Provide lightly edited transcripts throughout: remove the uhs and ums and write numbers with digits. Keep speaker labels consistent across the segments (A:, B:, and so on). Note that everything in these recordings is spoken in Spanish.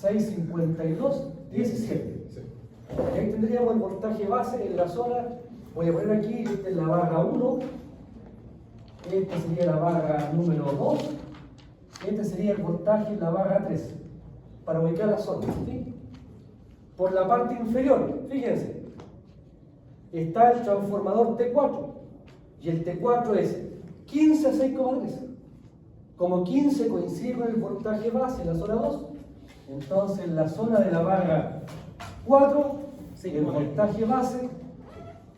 A: 652, 17.
B: Sí.
A: Y ahí tendríamos el voltaje base en la zona. Voy a poner aquí, esta es la barra 1, esta sería la barra número 2, este sería el voltaje en la barra 3, para ubicar la zona. ¿Sí? Por la parte inferior, fíjense, está el transformador T4, y el T4 es 15 a 6,3. Como 15 coincide con el voltaje base en la zona 2, entonces en la zona de la barra 4, el voltaje base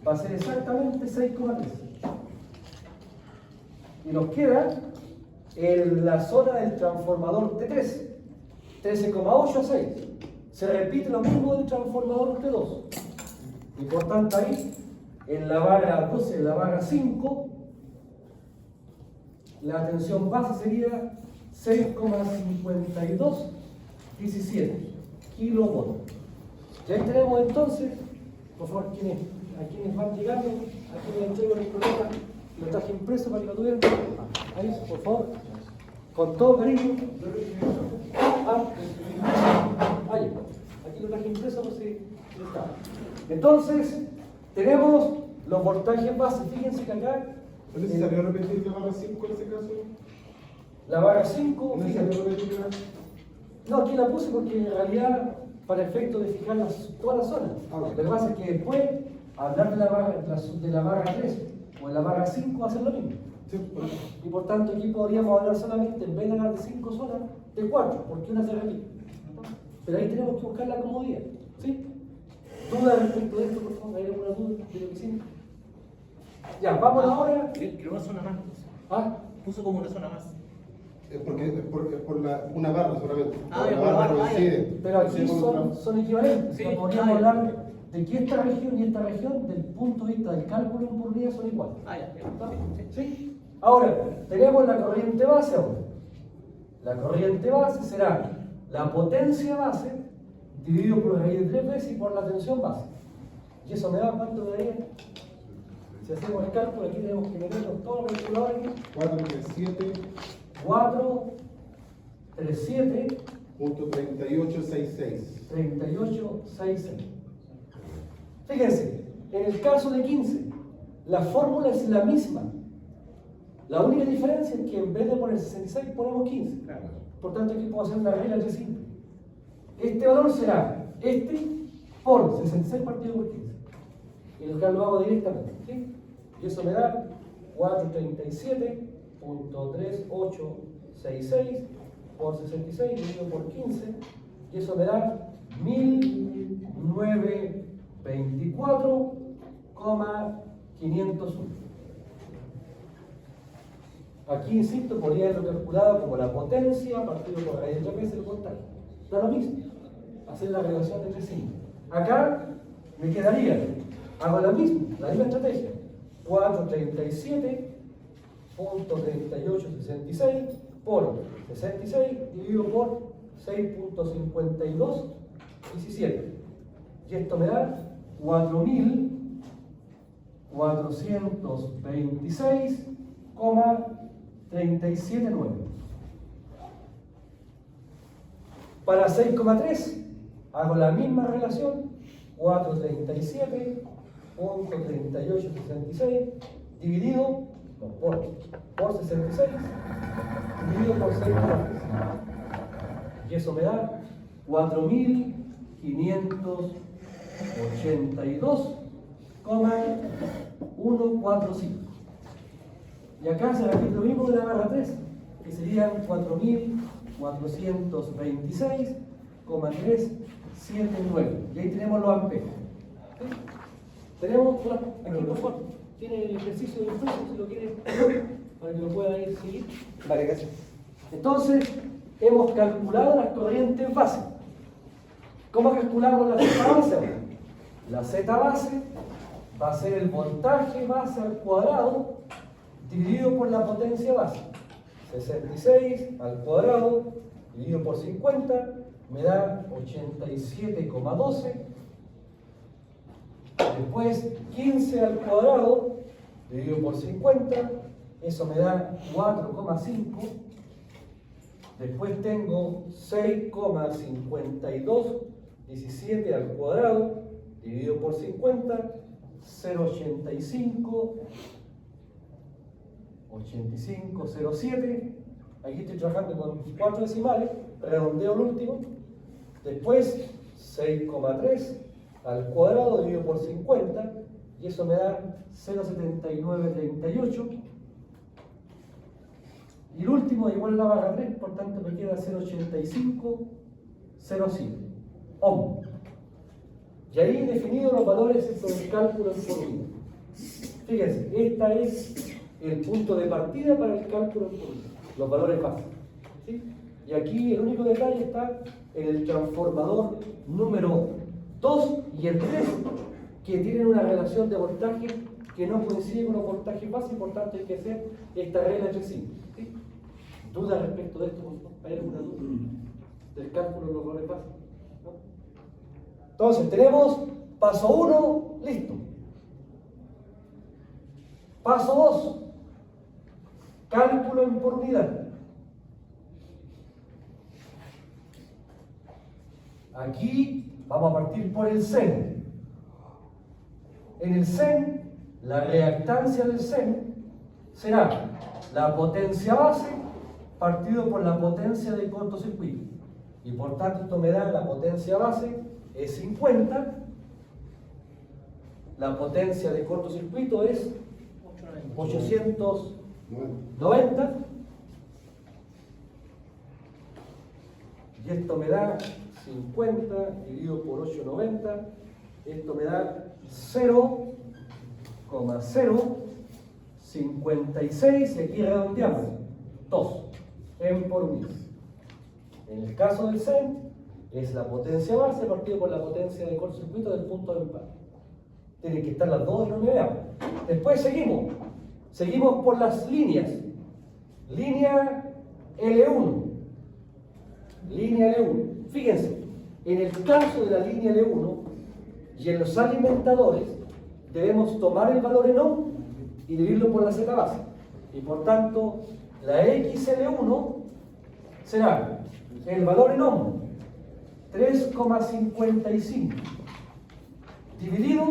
A: va a ser exactamente 6,3. Y nos queda en la zona del transformador T3, 13,8 a 6. Se repite lo mismo del transformador T2. Y por tanto ahí, en la barra 12, en la barra 5, la tensión base sería 6,5217 kilovolts. Y ahí tenemos entonces, por favor, a quienes van llegando, aquí les entrego el programa, lo traje impreso para que lo tuvieran. Ahí, por favor, con todo cariño. Aquí lo traje impreso por si está. Entonces, tenemos los voltajes base. Fíjense que acá.
B: ¿Es necesario repetir la barra 5 en ese caso?
A: La barra 5.
B: ¿Es necesario repetirla?
A: No, aquí la puse porque en realidad, para efecto de fijar toda la zona. Lo que pasa es que después, hablar de la barra 3 o de la barra 5 va a ser lo mismo.
B: Sí, por eso.
A: Y por tanto, aquí podríamos hablar solamente, en vez de hablar de 5 zonas, de 4, porque una se repite. Pero ahí tenemos que buscar la comodidad. ¿Sí? ¿Dudas respecto de esto, por favor? ¿Hay alguna duda de lo que sí? Ya, vamos ahora.
C: Creo una zona más.
A: ¿Ah?
C: Puso como una zona más.
B: Es por una barra solamente.
C: Ah,
B: Por
C: ya,
B: la
C: por la barra,
B: coincide.
A: Pero aquí
B: Sí,
A: son equivalentes.
C: Sí,
A: No podríamos
C: ah, ya.
A: hablar de que esta región y esta región, del punto de vista del cálculo en por día, son iguales.
C: Ya.
A: ¿Sí? Ahora, tenemos la corriente base ahora. La corriente base será la potencia base dividido por la raíz de 3 veces y por la tensión base. ¿Y eso me da cuánto me daría? Si hacemos el cálculo, aquí tenemos que meternos todos los calculadores.
B: 437.3866.
A: 4, 3, 7,
B: 3866.
A: 6. Fíjense, en el caso de 15, la fórmula es la misma. La única diferencia es que en vez de poner 66 ponemos 15.
B: Claro.
A: Por tanto, aquí puedo hacer una regla muy simple. Este valor será por 66 partido por 15. Y lo hago directamente. ¿Sí? Y eso me da 437.3866 por 66 dividido por 15. Y eso me da 1924,501. Aquí, insisto, podría haberlo calculado como la potencia partido por raíz de 3 veces el voltaje. Da lo mismo. Hacer la relación entre sí. Acá me quedaría, hago la misma estrategia. 437.3866 por 66 dividido por 6.5217. Y esto me da 4.426,379. Para 6,3 hago la misma relación, 437.3866 dividido por 66 dividido por 6,3. Y eso me da 4.582,145. Y acá se repite lo mismo de la barra 3, que serían 4.426,379. Y ahí tenemos los amperios. ¿Sí? Tenemos, aquí por favor, tiene el ejercicio de impuesto, si lo quiere, para que lo pueda ir seguir.
D: Vale, gracias.
A: Entonces, hemos calculado las corrientes base. ¿Cómo calculamos la Z base? La Z base va a ser el voltaje base al cuadrado dividido por la potencia base. 66 al cuadrado dividido por 50 me da 87,12. Después 15 al cuadrado dividido por 50, eso me da 4,5. Después tengo 6,5217 al cuadrado, dividido por 50, 0,8507. Aquí estoy trabajando con 4 decimales, redondeo el último. Después 6,3 al cuadrado dividido por 50, y eso me da 0,7938. Y el último igual a la barra 3, por tanto me queda 0,8507 ohm. Y ahí he definido los valores del cálculo en por unidad. Fíjense, este es el punto de partida para el cálculo en por unidad, los valores básicos, ¿sí? Y aquí el único detalle está en el transformador número 2 y el 3, que tienen una relación de voltaje que no coincide con los voltajes básicos, por tanto hay que hacer esta regla entre sí. ¿Sí? ¿Duda respecto de esto? ¿Hay alguna duda del cálculo de los valores básicos? ¿No? Entonces tenemos paso 1, listo. Paso 2, cálculo en por unidad. Aquí vamos a partir por el SEN. En el SEN, la reactancia del SEN será la potencia base partido por la potencia de cortocircuito. Y por tanto esto me da la potencia base es 50, la potencia de cortocircuito es 890, y esto me da 50 dividido por 890, esto me da 0,056, y aquí redondeamos 2 en por unidad. En el caso del SEN es la potencia base partido por la potencia de cortocircuito del punto de empate. Tienen que estar las dos en unidad. Después seguimos por las líneas. Línea L1. Línea L1. Fíjense, en el caso de la línea L1 y en los alimentadores, debemos tomar el valor en ohm y dividirlo por la Z base. Y por tanto, la XL1 será el valor en ohm, 3,55, dividido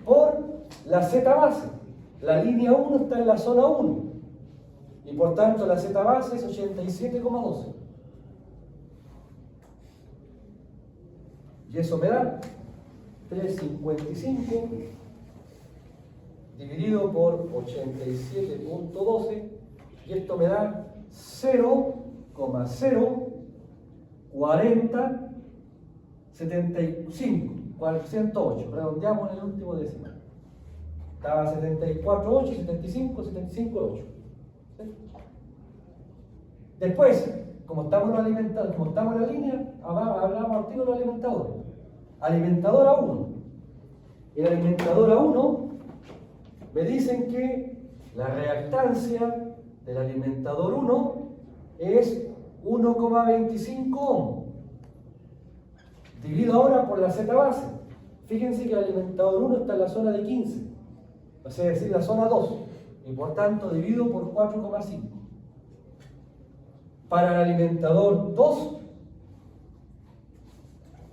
A: por la Z base. La línea 1 está en la zona 1, y por tanto la Z base es 87,12. Y eso me da 3,55 dividido por 87,12, y esto me da 0,04075, 408. Redondeamos en el último decimal. Estaba 74,8, 75, 75,8. ¿Sí? Después, como estamos en la línea, hablamos al tiro de los alimentadores. Alimentadora 1. En la alimentadora 1 me dicen que la reactancia del alimentador 1 es 1,25 ohm. Dividido ahora por la Z base. Fíjense que el alimentador 1 está en la zona de 15, o sea, es decir, la zona 2, y por tanto dividido por 4,5. Para el alimentador 2,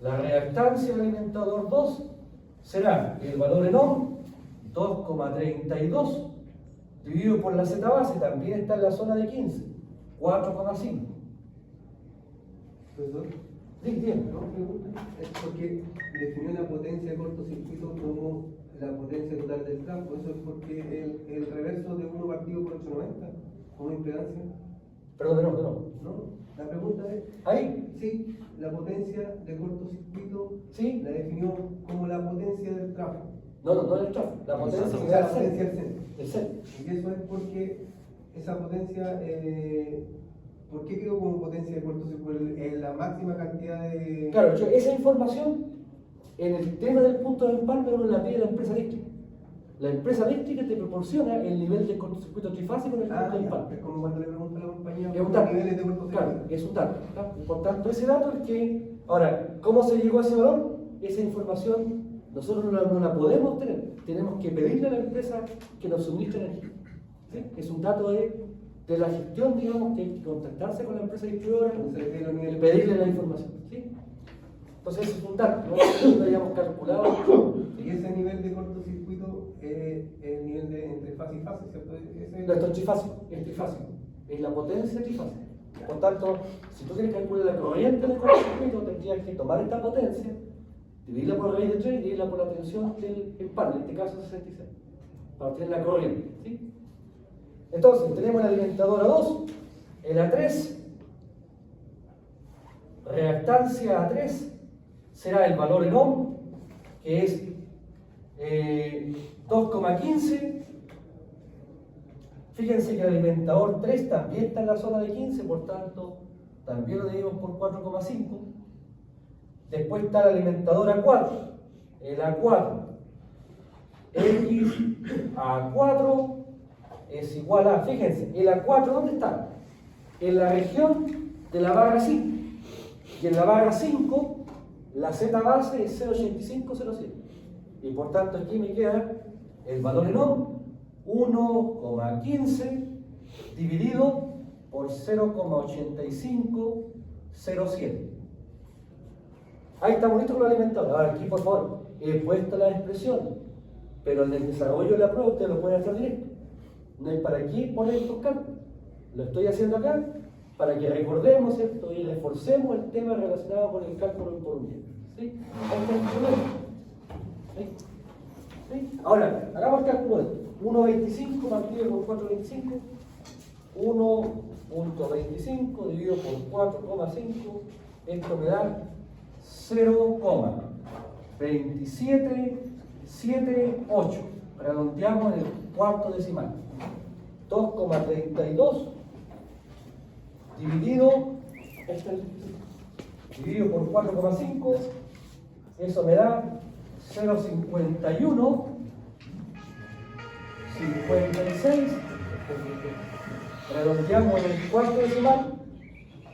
A: la reactancia del alimentador 2 será el valor en ohm, 2,32, dividido por la Z base, también está en la zona de 15, 4,5.
D: Profesor,
A: Bien.
D: no pregunta, es porque definió la potencia de cortocircuito como la potencia total del campo. Eso es porque el reverso de 1 partido por 890 como impedancia.
A: Perdón, no.
D: ¿No? La pregunta es,
A: Ahí,
D: sí, la potencia de cortocircuito
A: sí.
D: la definió como la potencia del trafo.
A: No el tráfico, la potencia
D: O
A: que
D: sea,
A: da
D: la potencia del centro.
A: el centro.
D: Y eso es porque esa potencia, ¿por qué quedó como potencia de cortocircuito? En la máxima cantidad de...
A: Claro, esa información en el tema del punto de empalme uno la pide a la empresa eléctrica. La empresa eléctrica te proporciona el nivel de cortocircuito trifásico en el punto de empalme.
D: Es como cuando le pregunta a la compañía
A: Es un
D: los
A: dato.
D: niveles de cortocircuito.
A: Claro, es un dato. ¿Tá? Por tanto, ese dato es que... Ahora, ¿cómo se llegó a ese valor? Esa información nosotros no la podemos tener. Tenemos que pedirle a la empresa que nos suministre energía. ¿Sí? Es un dato de de la gestión, digamos, que hay que contactarse con la empresa distribuidora
D: Se refiere a un
A: y
D: nivel
A: pedirle la información. ¿Sí? Entonces ese es un dato, ¿no? Lo habíamos calculado.
D: Y ese nivel de cortocircuito es el nivel de entre fase y fase, ¿cierto?
A: No, esto es trifásico, es la potencia trifásica. Por tanto, si tú quieres calcular la corriente del cortocircuito, tendrías que tomar esta potencia, dividirla por raíz de 3 y dividirla por la tensión del par, en este caso 66, para obtener la corriente. ¿Sí? Entonces, tenemos el alimentador A2, el A3, reactancia A3, será el valor en ohm, que es 2,15. Fíjense que el alimentador 3 también está en la zona de 15, por tanto, también lo dividimos por 4,5. Después está el alimentador A4, el A4. X A4 es igual a, fíjense, el A4, ¿dónde está? En la región de la barra 5. Y en la barra 5, la Z base es 0,8507. Y por tanto, aquí me queda el valor en ohm, 1,15 dividido por 0,8507. Ahí está bonito con el alimentador. Ahora aquí, por favor, he puesto la expresión, pero en el desarrollo de la prueba ustedes lo pueden hacer directo. No hay para qué poner estos cálculos. Lo estoy haciendo acá para que recordemos, ¿cierto? Y reforcemos el tema relacionado con el cálculo por unidad. ¿Sí? Ahí está el problema. ¿Sí? ¿Sí? Ahora, hagamos el cálculo de esto. 1,25 partido por 4,25. 1,25 dividido por 4,5. Esto me da 0,2778. Redondeamos en el cuarto decimal. 2,32 dividido por 4,5. Eso me da 0,51. 56. Redondeamos en el cuarto decimal.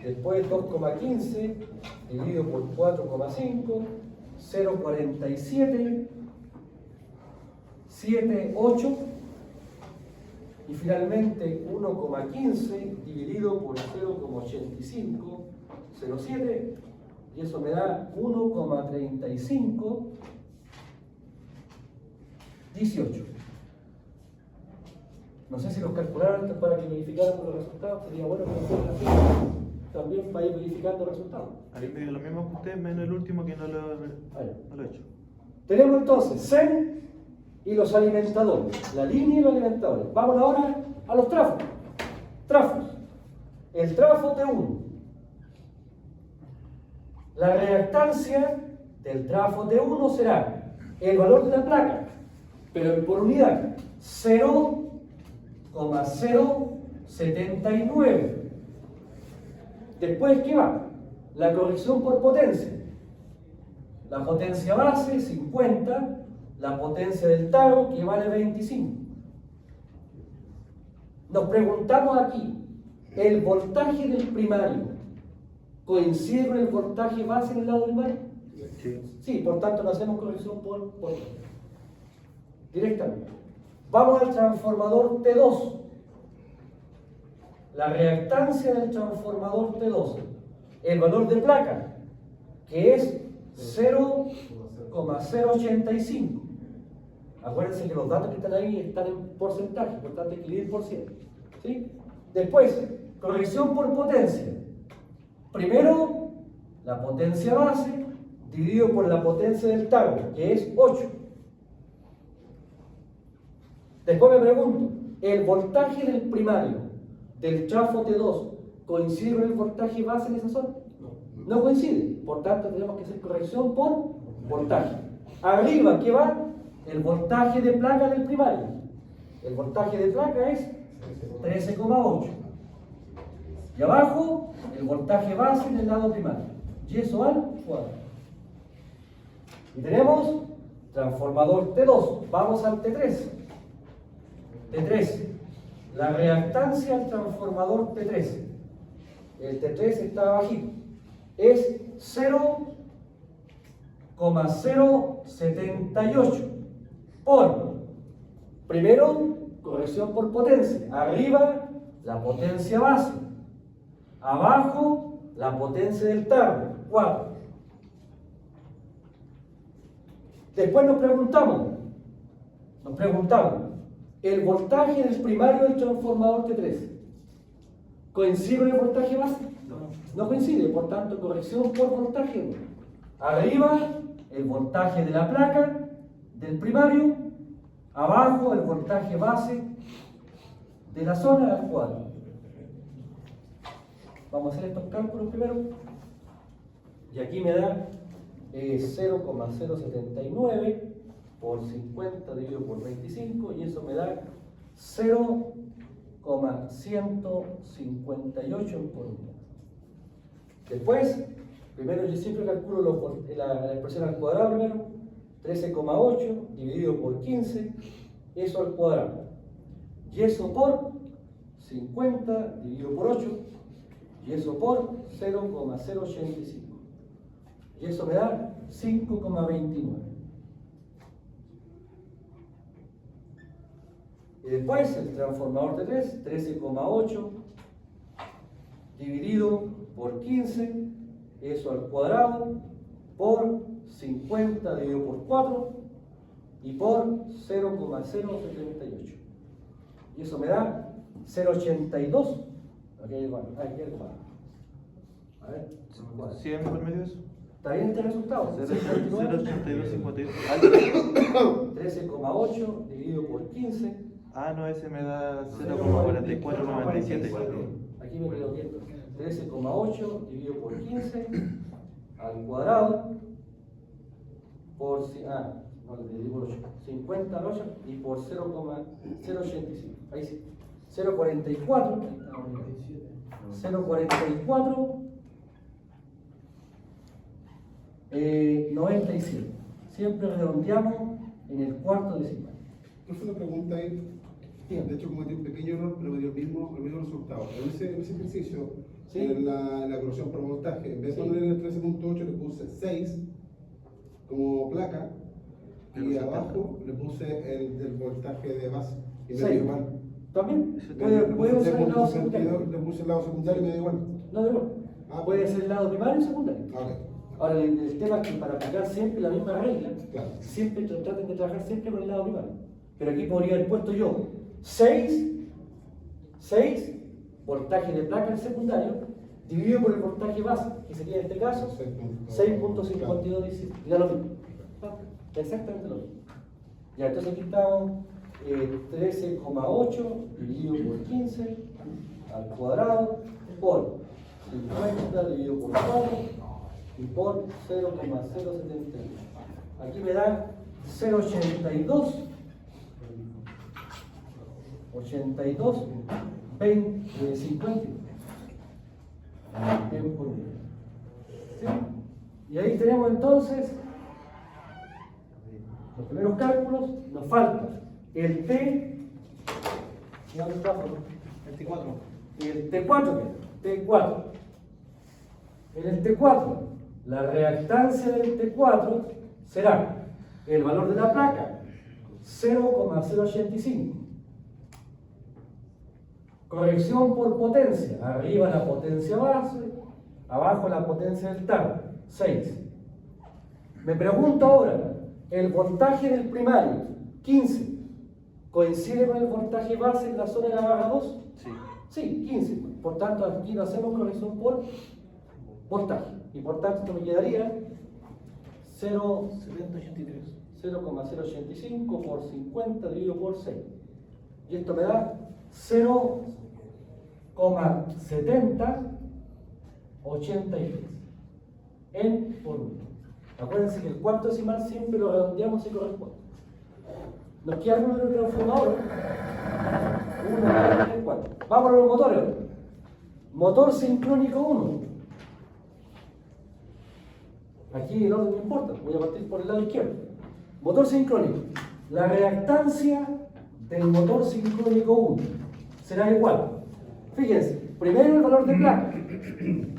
A: Después 2,15 dividido por 4,5, 0,47, 78 y finalmente 1,15 dividido por 0,8507 y eso me da 1,3518. No sé si los calcularon antes para que verificáramos los resultados, sería bueno que nos fueran así también para ir verificando resultados.
E: Ahí me dio lo mismo que usted, menos el último que no lo he hecho.
A: Tenemos entonces CEN y los alimentadores, la línea y los alimentadores. Vamos ahora a los trafos. Trafos. El trafo T1. La reactancia del trafo T1 será el valor de la placa, pero por unidad, 0,079. Después, ¿qué va? La corrección por potencia. La potencia base, 50. La potencia del tarro, que vale 25. Nos preguntamos aquí, ¿el voltaje del primario coincide con el voltaje base en el lado primario?
E: Sí.
A: Sí, por tanto, no hacemos corrección por directamente. Vamos al transformador T2. La reactancia del transformador T2, el valor de placa, que es 0,085. Acuérdense que los datos que están ahí están en porcentaje, por tanto hay que dividir por 100. ¿Sí? Después, corrección por potencia. Primero, la potencia base dividido por la potencia del tarro, que es 8. Después me pregunto, ¿el voltaje del primario del trafo T2 coincide con el voltaje base en esa zona? No coincide, por tanto tenemos que hacer corrección por voltaje. Arriba, ¿qué va? El voltaje de placa del primario. El voltaje de placa es 13,8. Y abajo, el voltaje base en el lado primario. Y eso al cuadrado. Y tenemos transformador T2. Vamos al T3. T3. La reactancia al transformador T3. El T3 está bajito. Es 0,078 por, primero, corrección por potencia. Arriba, la potencia base. Abajo, la potencia del tarro, 4. Después nos preguntamos, ¿el voltaje del primario del transformador T3 coincide con el voltaje base? No coincide, por tanto, corrección por voltaje. Arriba, el voltaje de la placa del primario, abajo, el voltaje base de la zona al cuadro. Vamos a hacer estos cálculos primero. Y aquí me da 0,079 por 50 dividido por 25, y eso me da 0,158 en por unidad. Después, primero yo siempre calculo la expresión al cuadrado primero, 13,8 dividido por 15, eso al cuadrado. Y eso por 50 dividido por 8, y eso por 0,085. Y eso me da 5,29. Y después el transformador de 3, 13,8 dividido por 15, eso al cuadrado, por 50 dividido por 4 y por 0,078. Y eso me da 0,82. Aquí hay el cuadrado. A ver,
E: 100 por medio de eso.
A: ¿está bien este resultado?
E: 0,8252.
A: 13,8 dividido por 15.
E: Ah, no, ese me da 0,4497.
A: Aquí me quedo quieto. 13,8 dividido por 15 al cuadrado por no le divido por 8, 50 al 8 y por 0,085. Ahí sí. 0,44 97. Siempre redondeamos en el cuarto decimal.
B: Entonces una pregunta ahí, de hecho cometí un pequeño error, pero me dio el mismo resultado. En ese ejercicio,
A: ¿sí?
B: en la corrección por voltaje, en vez de poner el 13.8 le puse 6 como placa, y abajo le puse el voltaje de base, y me dio igual.
A: ¿También? Puede usar el lado secundario.
B: Le puse el lado secundario y me dio igual.
A: No, de igual. Puede ser el lado primario y secundario.
B: Ok.
A: Ahora, el tema es que para aplicar siempre la misma regla,
B: Claro.
A: siempre traten de trabajar siempre con el lado primario. Pero aquí podría haber puesto yo 6 voltaje de placa en secundario, dividido por el voltaje base, que sería en este caso 6.52 dice, y da lo mismo. Exactamente lo mismo. Ya, entonces aquí estamos 13,8 dividido por 15 al cuadrado por 50 dividido por 4 y por 0,078. Aquí me da 0,82 20, 50 por unidad. ¿Sí? Y ahí tenemos entonces los primeros cálculos. Nos falta el T, el T4, T4. En el T4, la reactancia del T4 será el valor de la placa, 0,085. Corrección por potencia, arriba la potencia base, abajo la potencia del tarro, 6. Me pregunto ahora, ¿el voltaje del primario, 15, coincide con el voltaje base en la zona de la barra 2?
E: Sí.
A: Sí, 15. Por tanto, aquí no hacemos corrección por voltaje. Y por tanto, esto me quedaría 0,085 por 50 dividido por 6. Y esto me da 0,7083 en por 1. Acuérdense que el cuarto decimal siempre lo redondeamos y corresponde. Nos queda el número de transformador. 1, 2, 3, 4. Vamos a los motores. Motor sincrónico 1. Aquí el orden no importa, voy a partir por el lado izquierdo. Motor sincrónico. La reactancia del motor sincrónico 1 será igual. Fíjense, primero el valor de placa.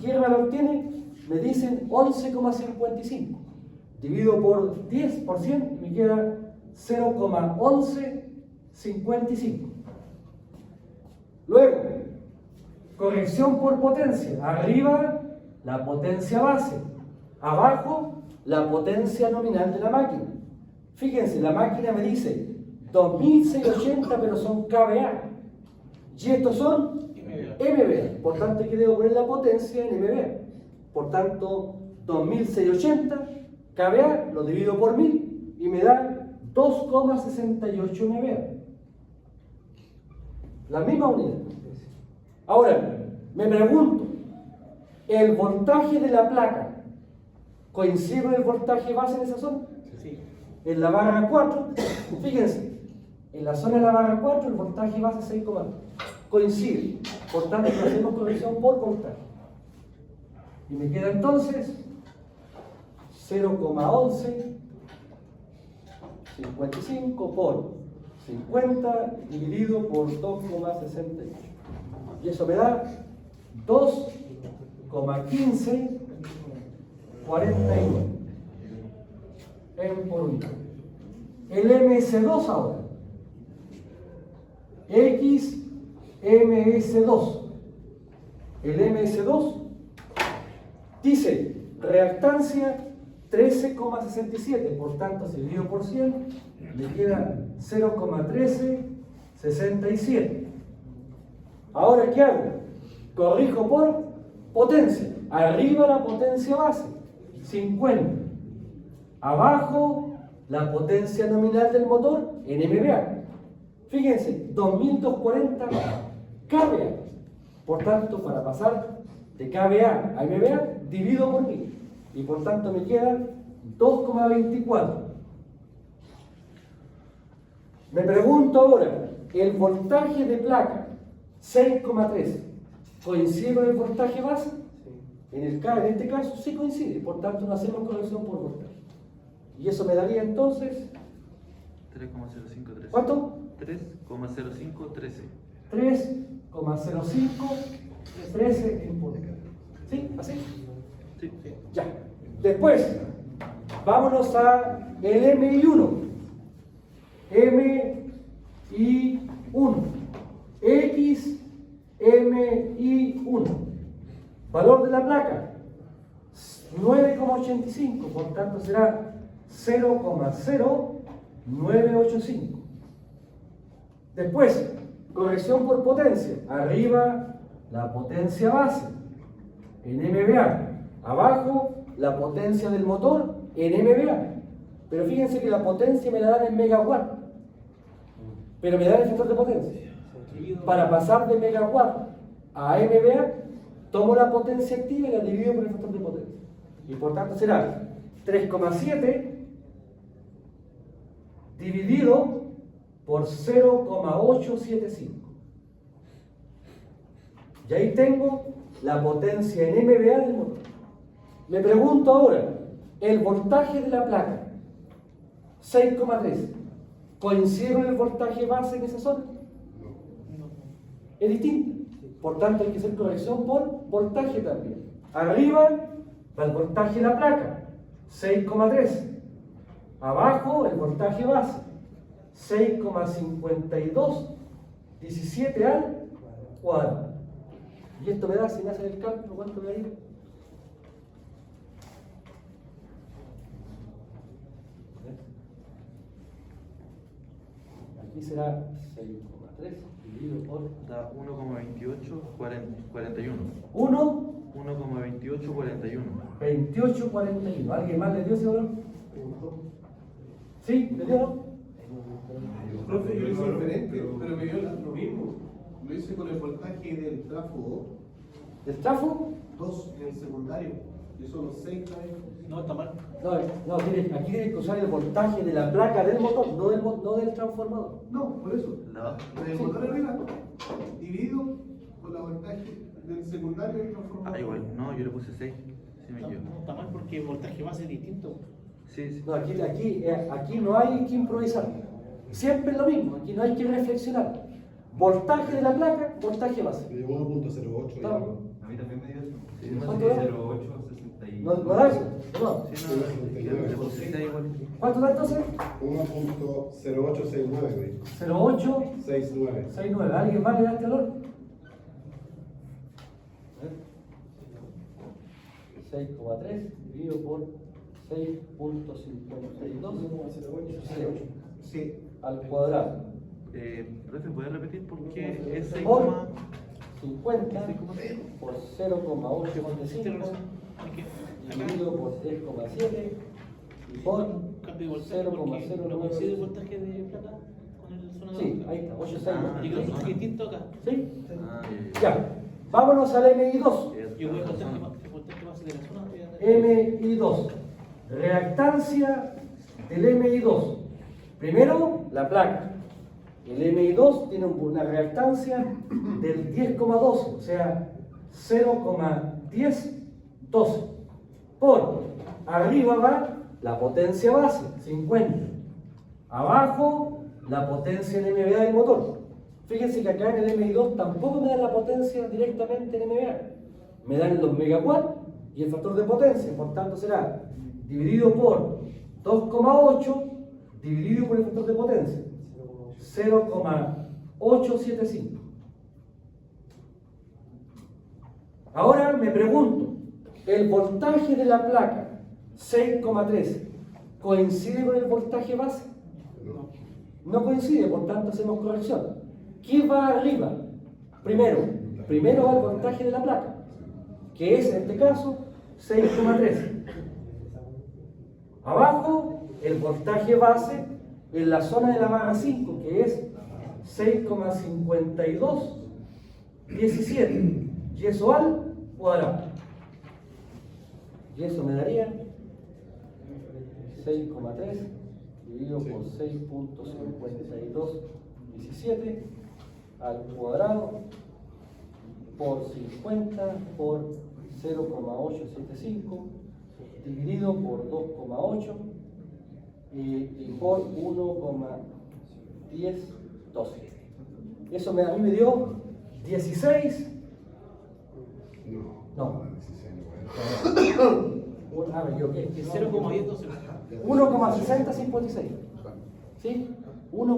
A: ¿Qué valor tiene? Me dicen 11,55. Divido por 10% y me queda 0,1155. Luego, corrección por potencia. Arriba, la potencia base. Abajo, la potencia nominal de la máquina. Fíjense, la máquina me dice 2680, pero son kVA. Y estos son MVA. Por tanto, aquí debo poner la potencia en MVA. Por tanto, 2680 kVA lo divido por 1000 y me da 2,68 MVA. La misma unidad. Ahora, me pregunto, ¿el voltaje de la placa coincide con el voltaje base en esa zona?
C: Sí.
A: En la barra 4, fíjense, en la zona de la barra 4 el voltaje base es 6,2. Coincide. Por tanto, hacemos corrección por voltaje. Y me queda entonces 0,11 55 por 50 dividido por 2,68. Y eso me da 2,15 41 en por unidad. El MS2 ahora. XMS2. El MS2 dice reactancia 13,67, por tanto, si divido por 100, me queda 0,1367. Ahora, ¿qué hago? Corrijo por potencia. Arriba la potencia base, 50. Abajo, la potencia nominal del motor en MVA. Fíjense, 2240 kVA. Por tanto, para pasar de kVA a MVA, divido por 1000. Y por tanto me queda 2,24. Me pregunto ahora, ¿el voltaje de placa 6,3 coincide con el voltaje base? En este caso sí coincide, por tanto no hacemos corrección por voltaje. Y eso me daría entonces...
E: 3,0513.
A: ¿Cuánto?
E: 3,0513.
A: 3,0513 en por. ¿Sí? ¿Así?
E: Sí.
A: Ya. Después, vámonos a el MI1. MI1. XMI1. Valor de la placa, 9,85. Por tanto, será 0,0985. Después, corrección por potencia. Arriba, la potencia base en MVA. Abajo, la potencia del motor en MVA. Pero fíjense que la potencia me la dan en megawatt. Pero me dan el factor de potencia. Para pasar de megawatt a MVA, tomo la potencia activa y la divido por el factor de potencia. Y por tanto será 3,7 dividido por 0,875. Y ahí tengo la potencia en MVA del motor. Me pregunto ahora, el voltaje de la placa, 6,3, ¿coincide con el voltaje base en esa zona? Es distinto. Por tanto, hay que hacer corrección por voltaje también. Arriba va el voltaje de la placa, 6,3. Abajo, el voltaje base, 6,5217 al cuadrado. Y esto me da, si me hacen el cálculo, ¿cuánto me da ahí? Aquí será 6,3 dividido por...
E: Da 1,2841.
A: 1,
E: 1,2841.
A: 28,41. ¿Alguien más le dio ese valor? ¿Sí? ¿Le dio no?
B: Profe, yo lo hice diferente, pero me dio lo mismo. Lo hice con el voltaje del trafo
A: ¿Del trafo?
B: 2 en el secundario. Y son los 6 kV.
C: No, está mal.
A: No, aquí tienes que usar el voltaje de la placa del motor, no del transformador.
B: No, por eso.
E: No.
B: El motor arriba dividido con la voltaje del secundario del transformador.
E: Ah, igual. No, yo le puse 6. Sí me
C: No,
E: equivoco.
C: está mal porque el voltaje base es distinto.
E: Sí, sí.
A: No, aquí no hay que improvisar. Siempre es lo mismo, aquí no hay que reflexionar. Voltaje de la placa, voltaje base.
B: Me dio 1.08 y
A: No.
B: algo.
F: A mí también me dio eso.
E: Sí,
A: ¿cuánto da?
F: 0861.
A: ¿No da eso? No.
E: Sí, no, le puse 6 igual.
A: ¿Cuánto da entonces?
B: 1.0869, güey.
A: 0,869.
B: 69.
A: ¿Alguien más le da este valor? 6,3 dividido por 6.52
B: Sí.
A: al cuadrado.
E: Profe, ¿puede repetir por qué es 6,
A: Por 50 por 0,875 dividido por 3,7 y por
C: Cambio de voltaje porque no coincide el
A: 0,09.
C: voltaje de plata con el zona de
A: Sí,
C: abajo.
A: ahí está, 8,6.
C: Y creo que es distinto acá.
A: ¿Sí?
F: Ah,
A: Ya. Vámonos al MI2.
C: Yo voy a voltaje base de la zona.
A: MI2. Reactancia del MI2. Primero, la placa. El MI2 tiene una reactancia del 10,12, o sea, 0,1012. Por arriba va la potencia base, 50. Abajo, la potencia NMVA del motor. Fíjense que acá en el MI2 tampoco me dan la potencia directamente en NMVA. Me dan los megawatt y el factor de potencia, por tanto será dividido por 2,8 dividido por el factor de potencia, 0,875. Ahora me pregunto, ¿el voltaje de la placa 6,3 coincide con el voltaje base? No coincide, por tanto hacemos corrección. ¿Qué va arriba? Primero va el voltaje de la placa, que es en este caso 6,3. Abajo, el voltaje base en la zona de la barra 5, que es 6,5217. Y eso al cuadrado. Y eso me daría 6,3 dividido por 6.5217 al cuadrado por 50 por 0,875 dividido por 2,8 y por 1,1012. Eso a mí me dio 16. No. A ver, yo qué.
C: 0,1012.
A: 1,6056. ¿Sí? 1,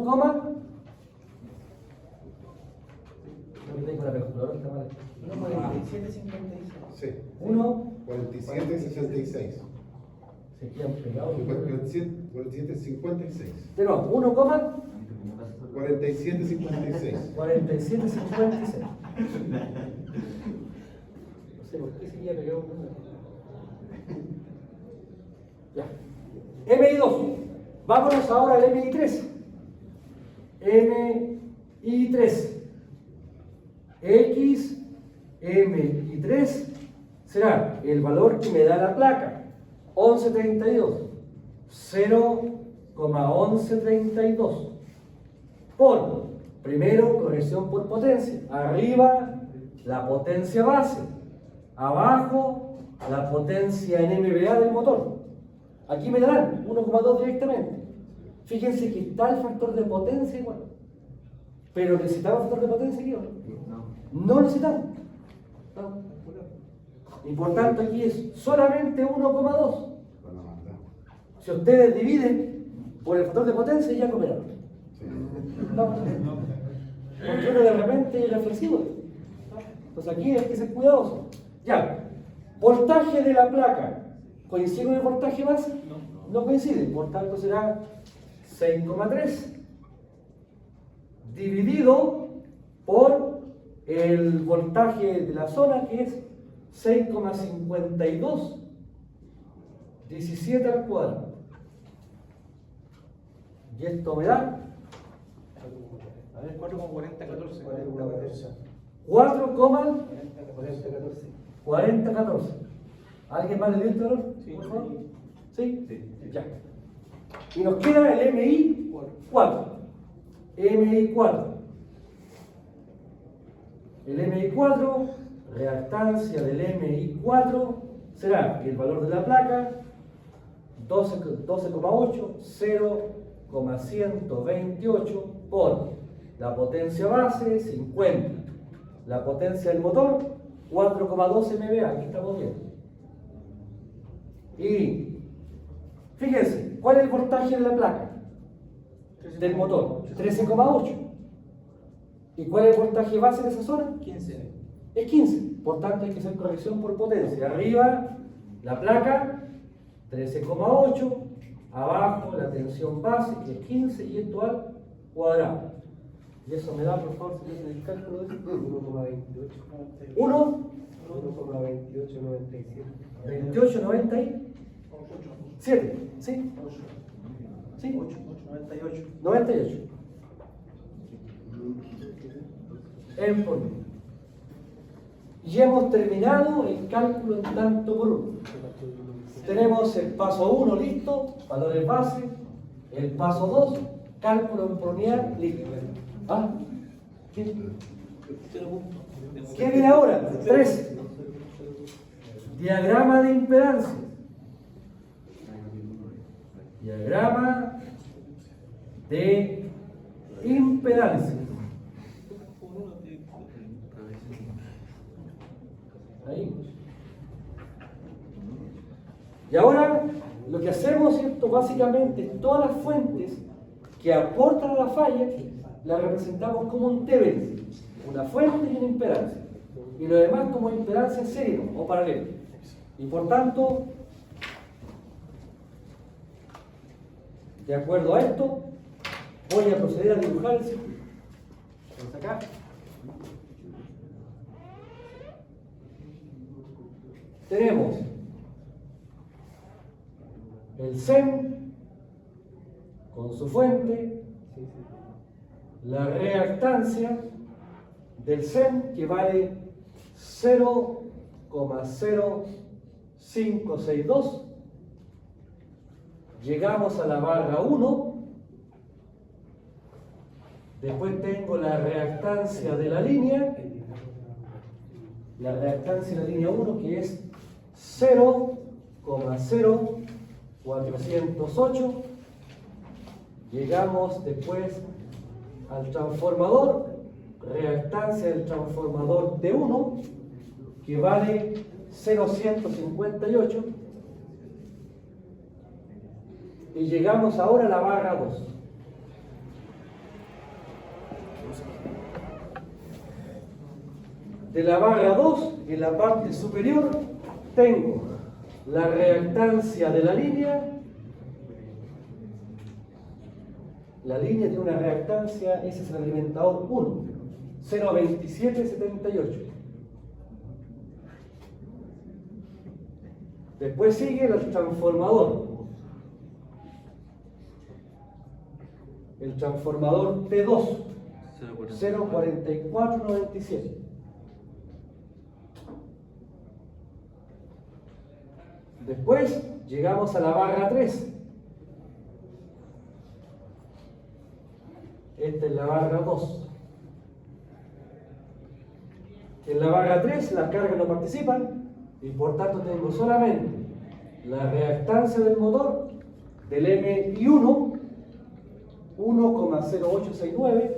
A: no tengo la calculadora, está mal.
C: 1,4756.
B: Sí.
A: 1,
B: 47,66.
A: se quedan pegados.
B: 47,56.
A: De nuevo, 1,
B: 47,56.
A: 4756. No sé por qué se queda pegado un número. Ya. MI2. Vámonos ahora al MI3. MI3. X, MI3 será el valor que me da la placa. 1132. 0,1132. Por, primero, corrección por potencia. Arriba, la potencia base. Abajo, la potencia NMVA del motor. Aquí me darán 1,2 directamente. Fíjense que está el factor de potencia igual. Pero ¿necesitamos factor de potencia aquí o no? No necesitamos. No. Y por tanto aquí es solamente 1,2. Si ustedes dividen por el factor de potencia ya cooperaron. No. Porque uno de repente es reflexivo. Pues aquí hay que ser cuidadoso. Ya. Voltaje de la placa. ¿Coincide con el voltaje base? No coincide. Por tanto será 6,3 dividido por el voltaje de la zona, que es 6,5217 al cuadrado. Y esto me da,
C: A ver, 4,4014.
A: 4,4014. ¿Alguien más le dio este valor?
C: Sí.
A: Por favor. ¿Sí? Ya. Y nos queda el MI4. MI4. El MI4, reactancia del MI4 será el valor de la placa 12,8, 0,128 por la potencia base 50, la potencia del motor 4,12 MVA, aquí estamos bien. Y fíjense, ¿cuál es el voltaje de la placa? Del motor, 13,8. ¿Y cuál es el voltaje base de esa zona?
C: 15.
A: Es 15. Por tanto, hay que hacer corrección por potencia. Arriba, La placa, 13,8. Abajo la tensión base, que es 15, y esto al cuadrado. Y eso me da, por favor, si me hacen el cálculo de
D: 1,28.
A: 1,
D: 1,2897.
A: 28,97. ¿Sí? ¿Sí?
C: 98.
A: 98. En por uno. Y hemos terminado el cálculo en tanto por uno. Tenemos el paso 1 listo, valores base. El paso 2, cálculo en por unidad, listo. ¿Ah? ¿Qué? ¿Qué viene ahora? 3. Diagrama de impedancia. Diagrama de impedancia. Ahí. Y ahora lo que hacemos, ¿cierto? Básicamente todas las fuentes que aportan a la falla las representamos como un T-Benz, una fuente y una impedancia. Y lo demás como impedancia en serie o paralelo. Y por tanto, de acuerdo a esto, voy a proceder a dibujar el circuito. Vamos acá. Tenemos el SEM con su fuente, la reactancia del SEM que vale 0,0562. Llegamos a la barra 1. Después tengo la reactancia de la línea. La reactancia de la línea 1 que es 0,0408. Llegamos después al transformador, reactancia del transformador T1 que vale 0,158. Y llegamos ahora a la barra 2. De la barra 2, en la parte superior, tengo la reactancia de la línea. La línea tiene una reactancia, ese es el alimentador 1, 0,2778. Después sigue el transformador. El transformador T2, 0,4497. Después llegamos a la barra 3. Esta es la barra 2. En la barra 3 las cargas no participan y por tanto tengo solamente la reactancia del motor del MI1, 1,0869,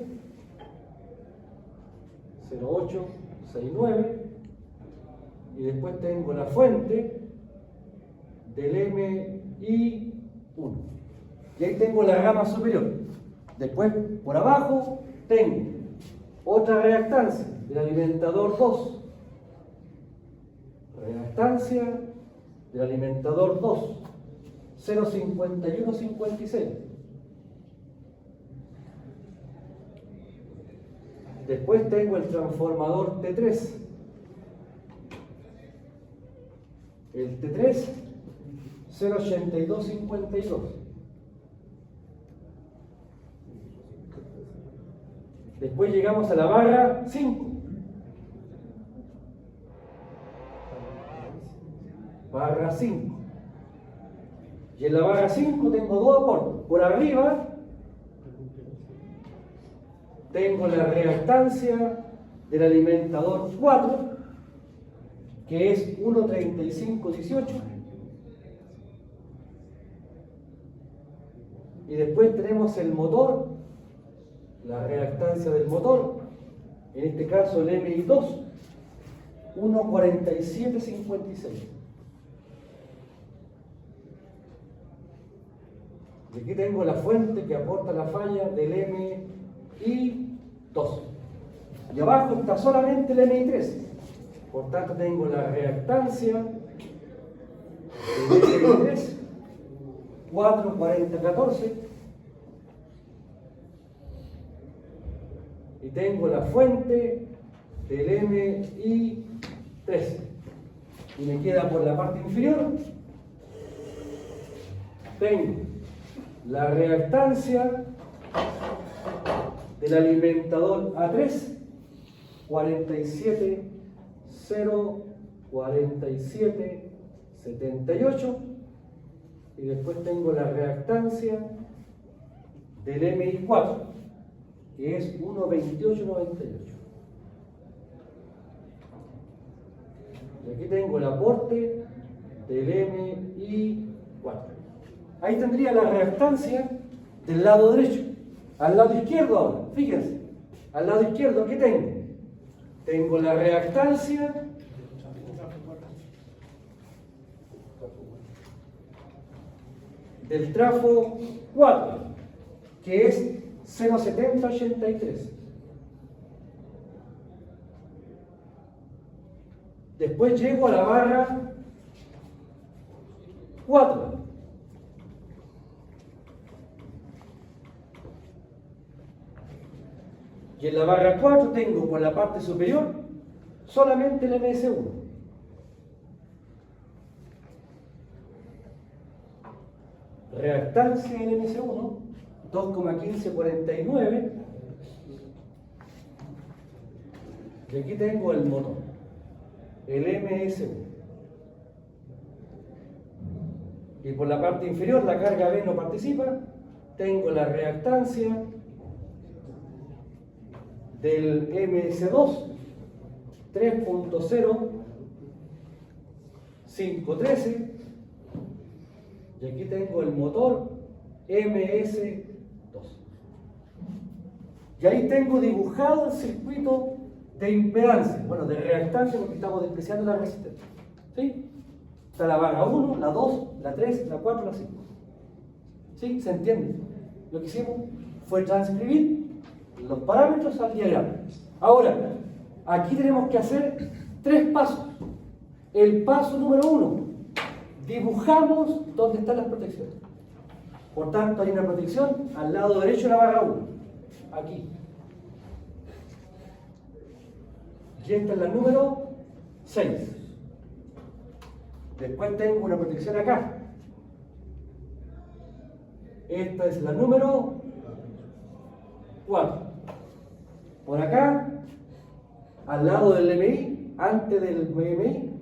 A: 0869, y después tengo la fuente del MI1. Y ahí tengo la rama superior. Después, por abajo, tengo otra reactancia del alimentador 2. Reactancia del alimentador 2, 0,5156. Después tengo el transformador T3. El T3, 0,8252. Después llegamos a la barra 5. Barra 5. Y en la barra 5 tengo dos aportes. Por arriba tengo la reactancia del alimentador 4, que es 1,3518. Y después tenemos el motor, la reactancia del motor, en este caso el MI2, 1,4756. Y aquí tengo la fuente que aporta la falla del MI2. Y abajo está solamente el MI3. Por tanto tengo la reactancia 4, 40, 14. Y tengo la fuente del MI 13. Y me queda por la parte inferior, tengo la reactancia del alimentador A3, 47, 0, 47, 78. Y después tengo la reactancia del MI4, que es 1,2898. Y aquí tengo el aporte del MI4. Ahí tendría la reactancia del lado derecho. Al lado izquierdo ahora, fíjense. Al lado izquierdo, ¿qué tengo? Tengo la reactancia del trafo 4, que es 0,7083. Después llego a la barra 4. Y en la barra 4 tengo por la parte superior solamente el MS1. Reactancia del MS1, 2,1549. Y aquí tengo el motor, el MS1. Y por la parte inferior, la carga B no participa, tengo la reactancia del MS2, 3.0513. Y aquí tengo el motor MS2. Y ahí tengo dibujado el circuito de impedancia, bueno, de reactancia, porque estamos despreciando la resistencia. ¿Sí? Está la barra 1, la 2, la 3, la 4, la 5. ¿Sí? ¿Se entiende? Lo que hicimos fue transcribir los parámetros al diagrama. Ahora, aquí tenemos que hacer 3 pasos. El paso número 1, dibujamos dónde están las protecciones. Por tanto, hay una protección al lado derecho de la barra 1, aquí. Y esta es la número 6. Después tengo una protección acá. Esta es la número 4. Por acá, al lado del MI, antes del MI,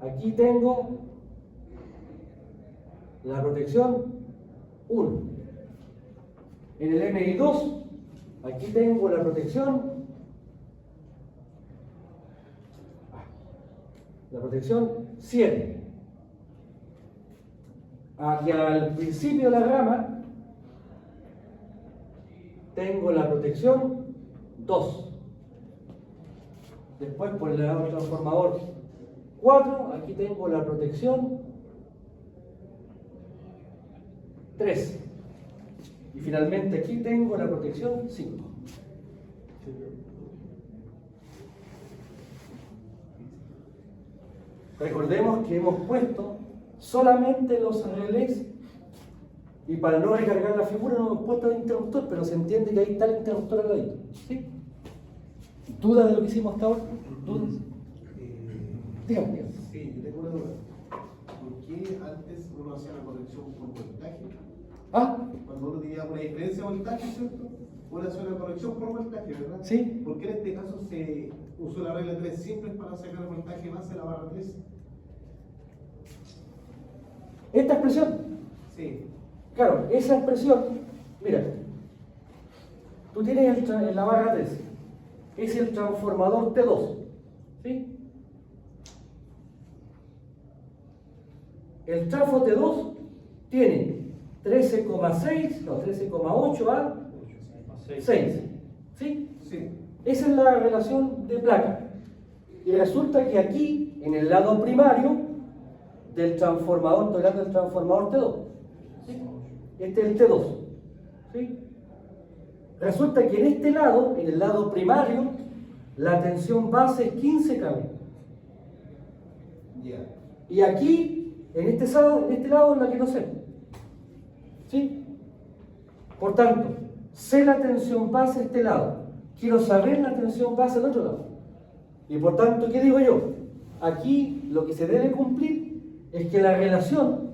A: aquí tengo la protección 1. En el MI2, aquí tengo la protección 7. Aquí al principio de la rama tengo la protección 2. Después por el lado del transformador 4, aquí tengo la protección 3. Y finalmente aquí tengo la protección 5. Recordemos que hemos puesto solamente los relés y para no recargar la figura no hemos puesto el interruptor, pero se entiende que ahí está el interruptor al ladito. ¿Sí? ¿Dudas de lo que hicimos hasta ahora? ¿Dudas? Dígame.
B: Sí, yo tengo una duda. ¿Por qué antes uno hacía la corrección por voltaje? Cuando uno tenía una diferencia de voltaje, ¿cierto? Uno hacía una corrección por voltaje, ¿verdad?
A: Sí.
B: ¿Por qué en este caso se usó la regla 3 simples para sacar el voltaje base de la barra 3?
A: Esta expresión,
B: Sí.
A: claro, esa expresión, mira, tú tienes en la barra 3, es el transformador T2, ¿sí? El trafo T2 tiene 13,6, no, 13,8 a 6, ¿sí?
B: Sí.
A: Esa es la relación de placa. Y resulta que aquí, en el lado primario del transformador, estoy hablando del transformador T2, ¿sí? Este es el T2, ¿sí? Resulta que en este lado, en el lado primario, la tensión base es 15 kV.
B: Ya.
A: Y aquí, en este lado es la que no sé. ¿Sí? Por tanto, sé la tensión base de este lado. Quiero saber la tensión base del otro lado. Y por tanto, ¿qué digo yo? Aquí lo que se debe cumplir es que la relación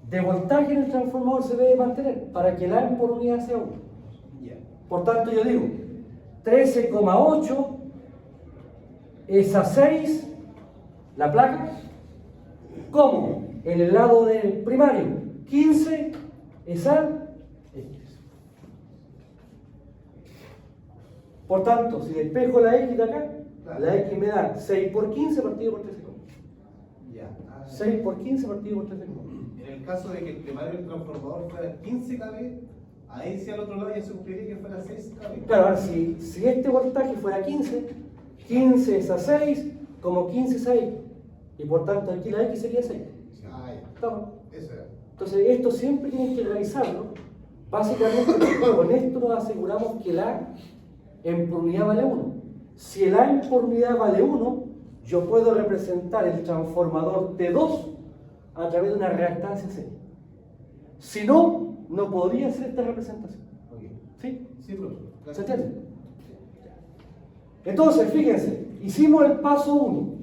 A: de voltaje en el transformador se debe mantener para que el A por unidad sea 1. Por tanto, yo digo 13,8 es a 6 la placa, como en el lado del primario 15 es a X. Por tanto, si despejo la X de acá, la X me da 6 por 15 partido por 13,8.
B: Ya.
A: 6 por 15 partido por 13,8.
B: En el caso de que el primario del transformador fuera 15 kV, ahí si al otro lado ya se cumpliría que fuera 6 kV.
A: Claro, ahora si este voltaje fuera 15, 15 es a 6, como 15 es a X. Y por tanto aquí la X sería 6.
B: Ah, ya.
A: ¿Estamos?
B: Eso era.
A: Entonces esto siempre tienen que realizarlo. Básicamente con esto nos aseguramos que el A en por unidad vale 1. Si el A en por unidad vale 1, yo puedo representar el transformador T2 a través de una reactancia C. Si no, no podría hacer esta representación. ¿Sí?
B: Sí, profesor.
A: ¿Se entiende? Entonces, fíjense, hicimos el paso 1,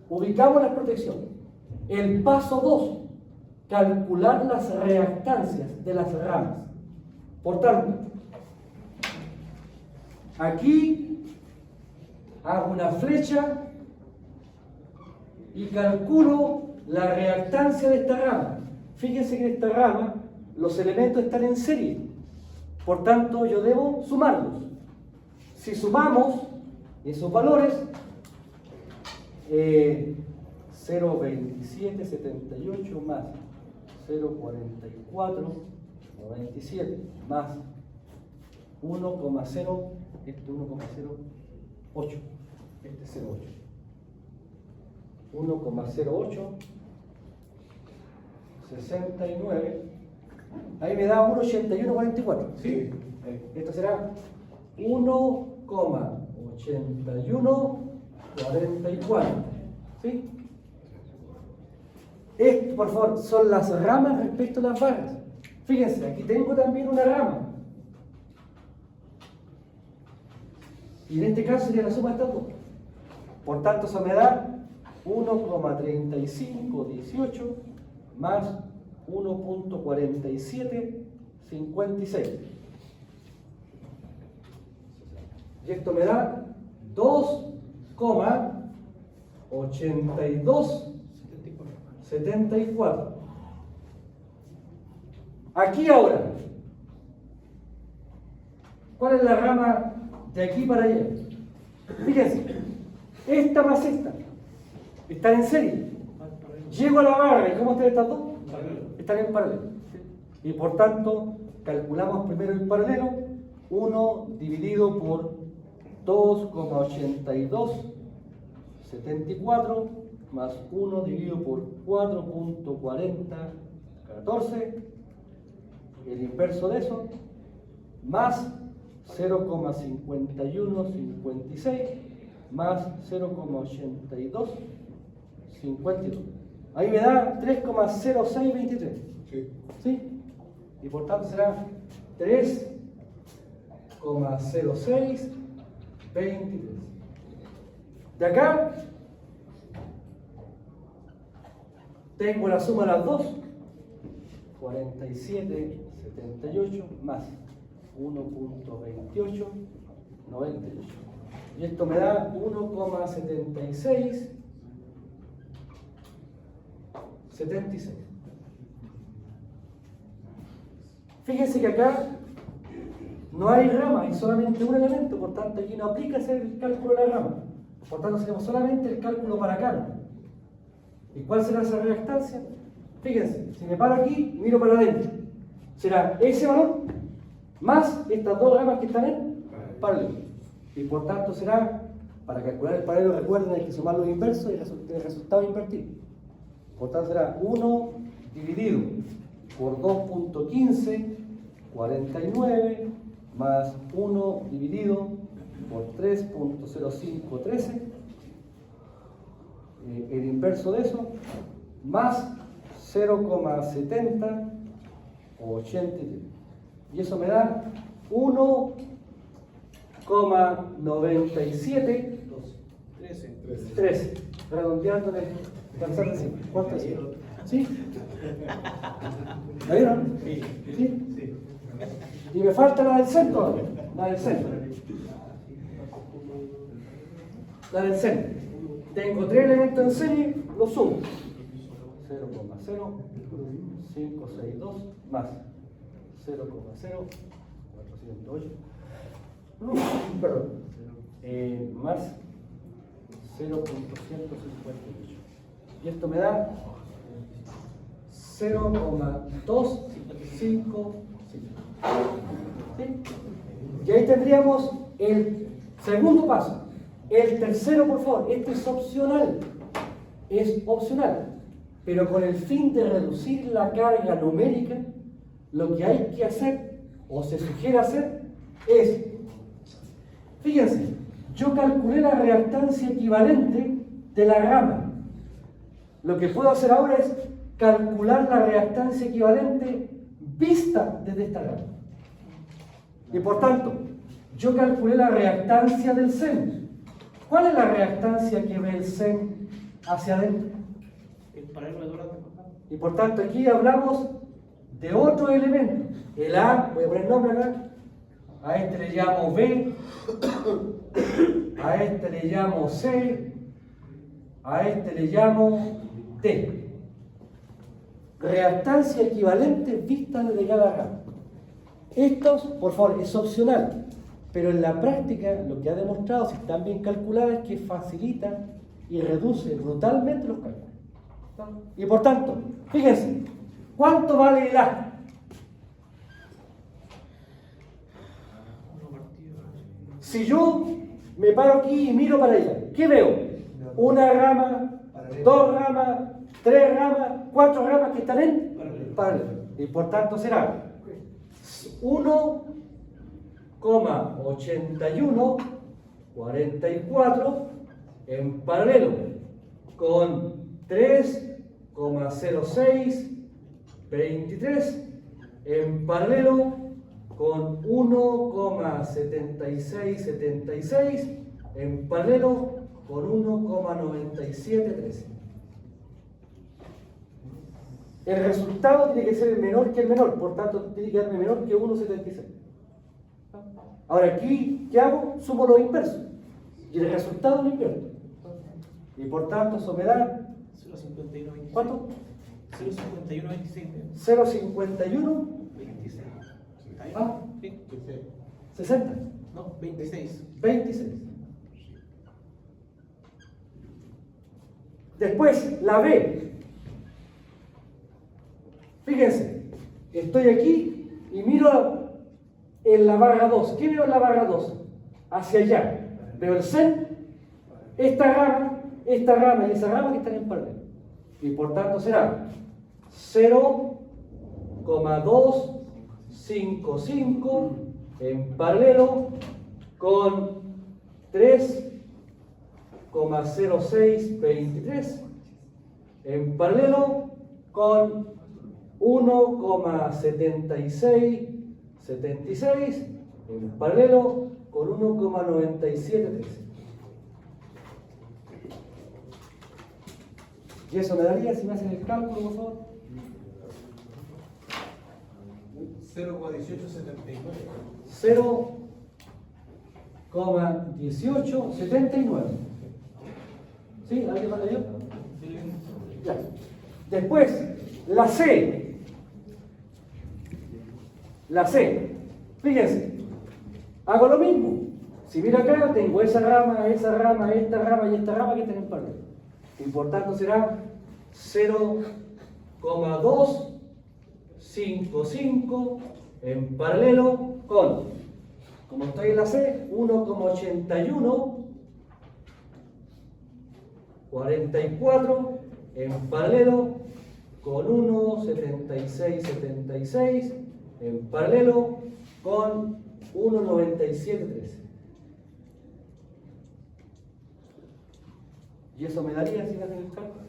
A: ubicamos las protecciones. El paso 2, calcular las reactancias de las ramas. Por tanto, aquí hago una flecha y calculo la reactancia de esta rama. Fíjense que en esta rama los elementos están en serie. Por tanto, yo debo sumarlos. Si sumamos esos valores, 0,2778 más 0,4497 más 1,0, este 1,08, este 0,8. 1,08, 69, ahí me da 1,8144.
B: Sí.
A: Esto será 1,8144. ¿Sí? Esto, por favor, son las ramas respecto a las barras. Fíjense, aquí tengo también una rama. Y en este caso sería la suma de estas dos. Por tanto, eso me da 1,3518 más 1,4756. Y esto me da 2,8274. Aquí ahora, ¿cuál es la rama de aquí para allá? Fíjense, esta más esta están en serie. Llego a la barra, ¿y cómo están estas dos? Están en paralelo. Y por tanto, calculamos primero el paralelo. 1 dividido por 2,8274 más 1 dividido por 4,4014, el inverso de eso, más 0,5156 más 0,8252. Ahí me da 3,0623.
B: Sí.
A: ¿Sí? Y por tanto será 3,0623. De acá tengo la suma de las dos, 4778 más 1,2898. Y esto me da 1,7676. Fíjense que acá no hay rama, hay solamente un elemento, por tanto aquí no aplica hacer el cálculo de la rama. Por tanto hacemos solamente el cálculo para acá. ¿Y cuál será esa reactancia? Fíjense, si me paro aquí, miro para adentro. Será ese valor más estas dos ramas que están en paralelo. Y por tanto será, para calcular el paralelo, recuerden, hay que sumar los inversos y el resultado invertido. Por tanto será 1 dividido por 2,1549 más 1 dividido por 3,0513, el inverso de eso, más 0,70 83. Y eso me da 1,97.
C: 13.
A: 13. Redondeándole. Pensando así. ¿Cuánto es? ¿Sí? ¿La vieron?
C: Sí.
A: ¿Sí? Y me falta la del centro. La del centro. La del centro. Tengo 3 elementos en serie, los sumo. 0,0562 más 0,0408. Perdón. Más 0,158. Y esto me da 0,255. ¿Sí? Y ahí tendríamos el segundo paso. El tercero, por favor, este es opcional. Es opcional. Pero con el fin de reducir la carga numérica, lo que hay que hacer, o se sugiere hacer, es, fíjense, yo calculé la reactancia equivalente de la rama. Lo que puedo hacer ahora es calcular la reactancia equivalente vista desde esta rama. Y por tanto, yo calculé la reactancia del SEM. ¿Cuál es la reactancia que ve el SEM hacia adentro?
C: El paralelo de Durán.
A: Y por tanto, aquí hablamos de otro elemento. El A, voy a poner nombre acá. A este le llamo B. A este le llamo C. A este le llamo D. Reactancia equivalente vista desde cada rama. Estos, por favor, es opcional. Pero en la práctica, lo que ha demostrado, si están bien calculadas, es que facilita y reduce brutalmente los cálculos. Y por tanto, fíjense, ¿cuánto vale el A? Si yo me paro aquí y miro para allá, ¿qué veo? Una rama, 2 ramas, 3 ramas, 4 ramas que están en paralelo. Y por tanto será 1,8144 en paralelo con 3,0623 en paralelo con 1,7676 en paralelo con 1,9713. El resultado tiene que ser el menor que el menor, por tanto tiene que darme menor que 1,76. Ahora aquí, ¿qué hago? Sumo los inversos y el resultado lo invierto. Y por tanto eso me da
C: 0,5126.
A: ¿cuánto?
C: 0,5126.
A: 0,51
C: 26. ¿Está bien?
A: Ah.
C: Sí.
A: 60
C: No, 26.
A: 26. Después la B. Fíjense, estoy aquí y miro en la barra 2. ¿Qué veo en la barra 2? Hacia allá. Veo el SEM, esta rama y esa rama que están en paralelo. Y por tanto será 0,255 en paralelo con 3,0623 en paralelo con 1,7676 en paralelo con 1,9713. Y eso me daría, si me hacen el cálculo, por favor, 0,1879. ¿Sí? ¿Alguien más leyó? Ya. Después, la C. La C. Fíjense, hago lo mismo. Si miro acá, tengo esa rama, esta rama y esta rama que están en paralelo. Y por tanto será 0,255 en paralelo con, como estoy en la C, 1,8144 en paralelo con 1,7676 en paralelo con 1,9713. Y eso me daría, si me hacen el cálculo,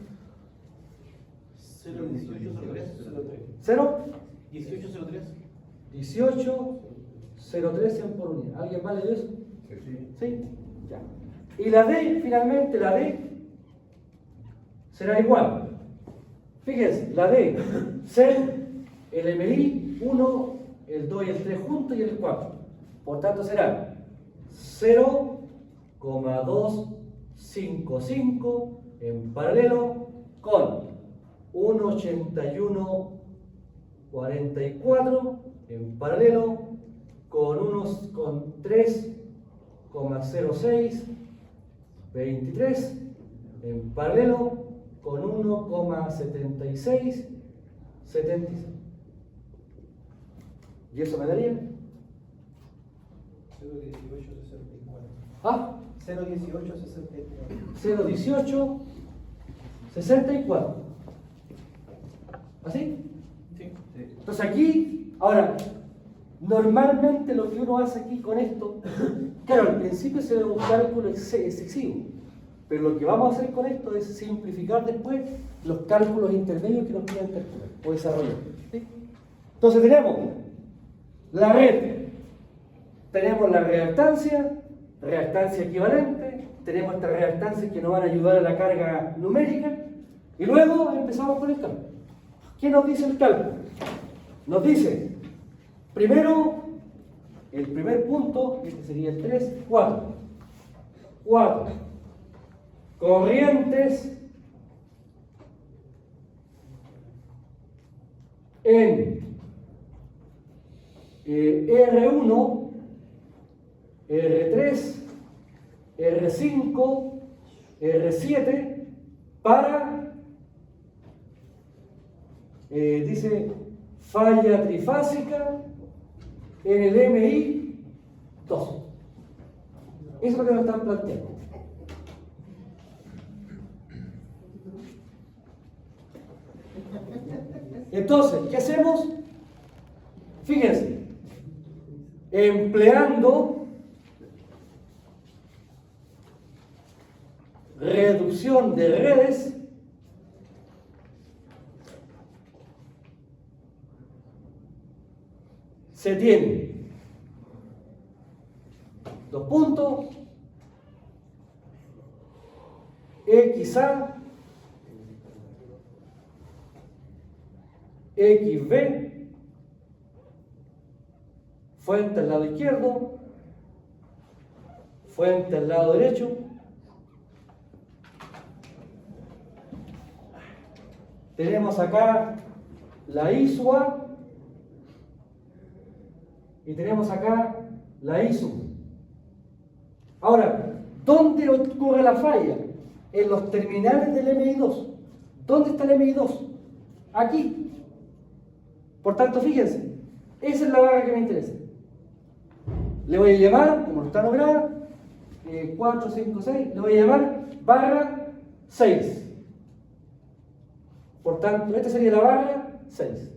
C: 0,1803.
A: 0,
C: 1803.
A: 18,013 100 por unidad. ¿Alguien más leyó eso? ¿Sí? Ya. Y la D, finalmente, la D será igual. Fíjense, la D, ser el MI 1, el 2 y el 3 juntos y el 4. Por tanto, será 0,255 en paralelo con 1,8144 en paralelo con 3,0623 en paralelo con 1,7676. ¿Y eso me daría?
D: 0,1864.
A: ¿Ah?
D: 0,1864.
A: 0,1864. ¿Así?
C: Sí.
A: Entonces aquí, ahora, normalmente lo que uno hace aquí con esto, claro, al principio se ve un cálculo excesivo, pero lo que vamos a hacer con esto es simplificar después los cálculos intermedios que nos quieran calcular o desarrollar. ¿Sí? Entonces tenemos la red, tenemos la reactancia equivalente, tenemos estas reactancias que nos van a ayudar a la carga numérica, y luego empezamos con el cálculo. ¿Qué nos dice el cálculo? Nos dice, primero, el primer punto, este sería el 3, 4. 4. Corrientes en R1, R3, R5, R7 para, dice, falla trifásica en el MI 2. Eso es lo que nos están planteando. Entonces, ¿qué hacemos? Fíjense, empleando reducción de redes, se tiene dos puntos, XA, XB, fuente al lado izquierdo, fuente al lado derecho, tenemos acá la ISUA y tenemos acá la ISU. Ahora, ¿dónde ocurre la falla? En los terminales del MI2. ¿Dónde está el MI2? Aquí. Por tanto, fíjense, esa es la barra que me interesa. Le voy a llamar, como no está lograda, 4, 5, 6, le voy a llamar barra 6. Por tanto, esta sería la barra 6.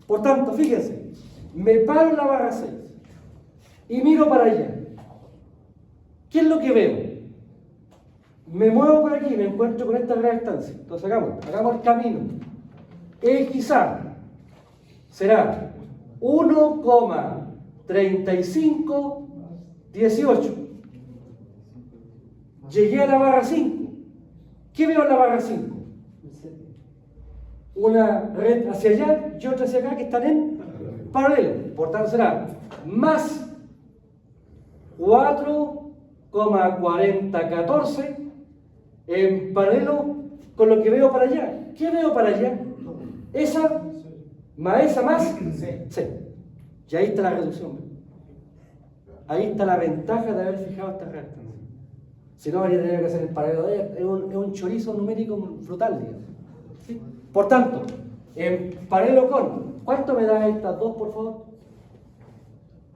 A: Por tanto, fíjense, me paro en la barra 6 y miro para allá. ¿Qué es lo que veo? Me muevo por aquí y me encuentro con esta reactancia. Entonces hagamos el camino. XA será 1,3518. Llegué a la barra 5. ¿Qué veo en la barra 5? Una red hacia allá y otra hacia acá que están en paralelo. Por tanto será más 4,4014 en paralelo con lo que veo para allá. ¿Qué veo para allá? Esa más C. Y ahí está la reducción. Ahí está la ventaja de haber fijado esta reactancia. Si no, habría tenido que hacer el paralelo de ella. Es un chorizo numérico brutal, digamos. ¿Sí? Por tanto, en paralelo con, ¿cuánto me da estas dos, por favor?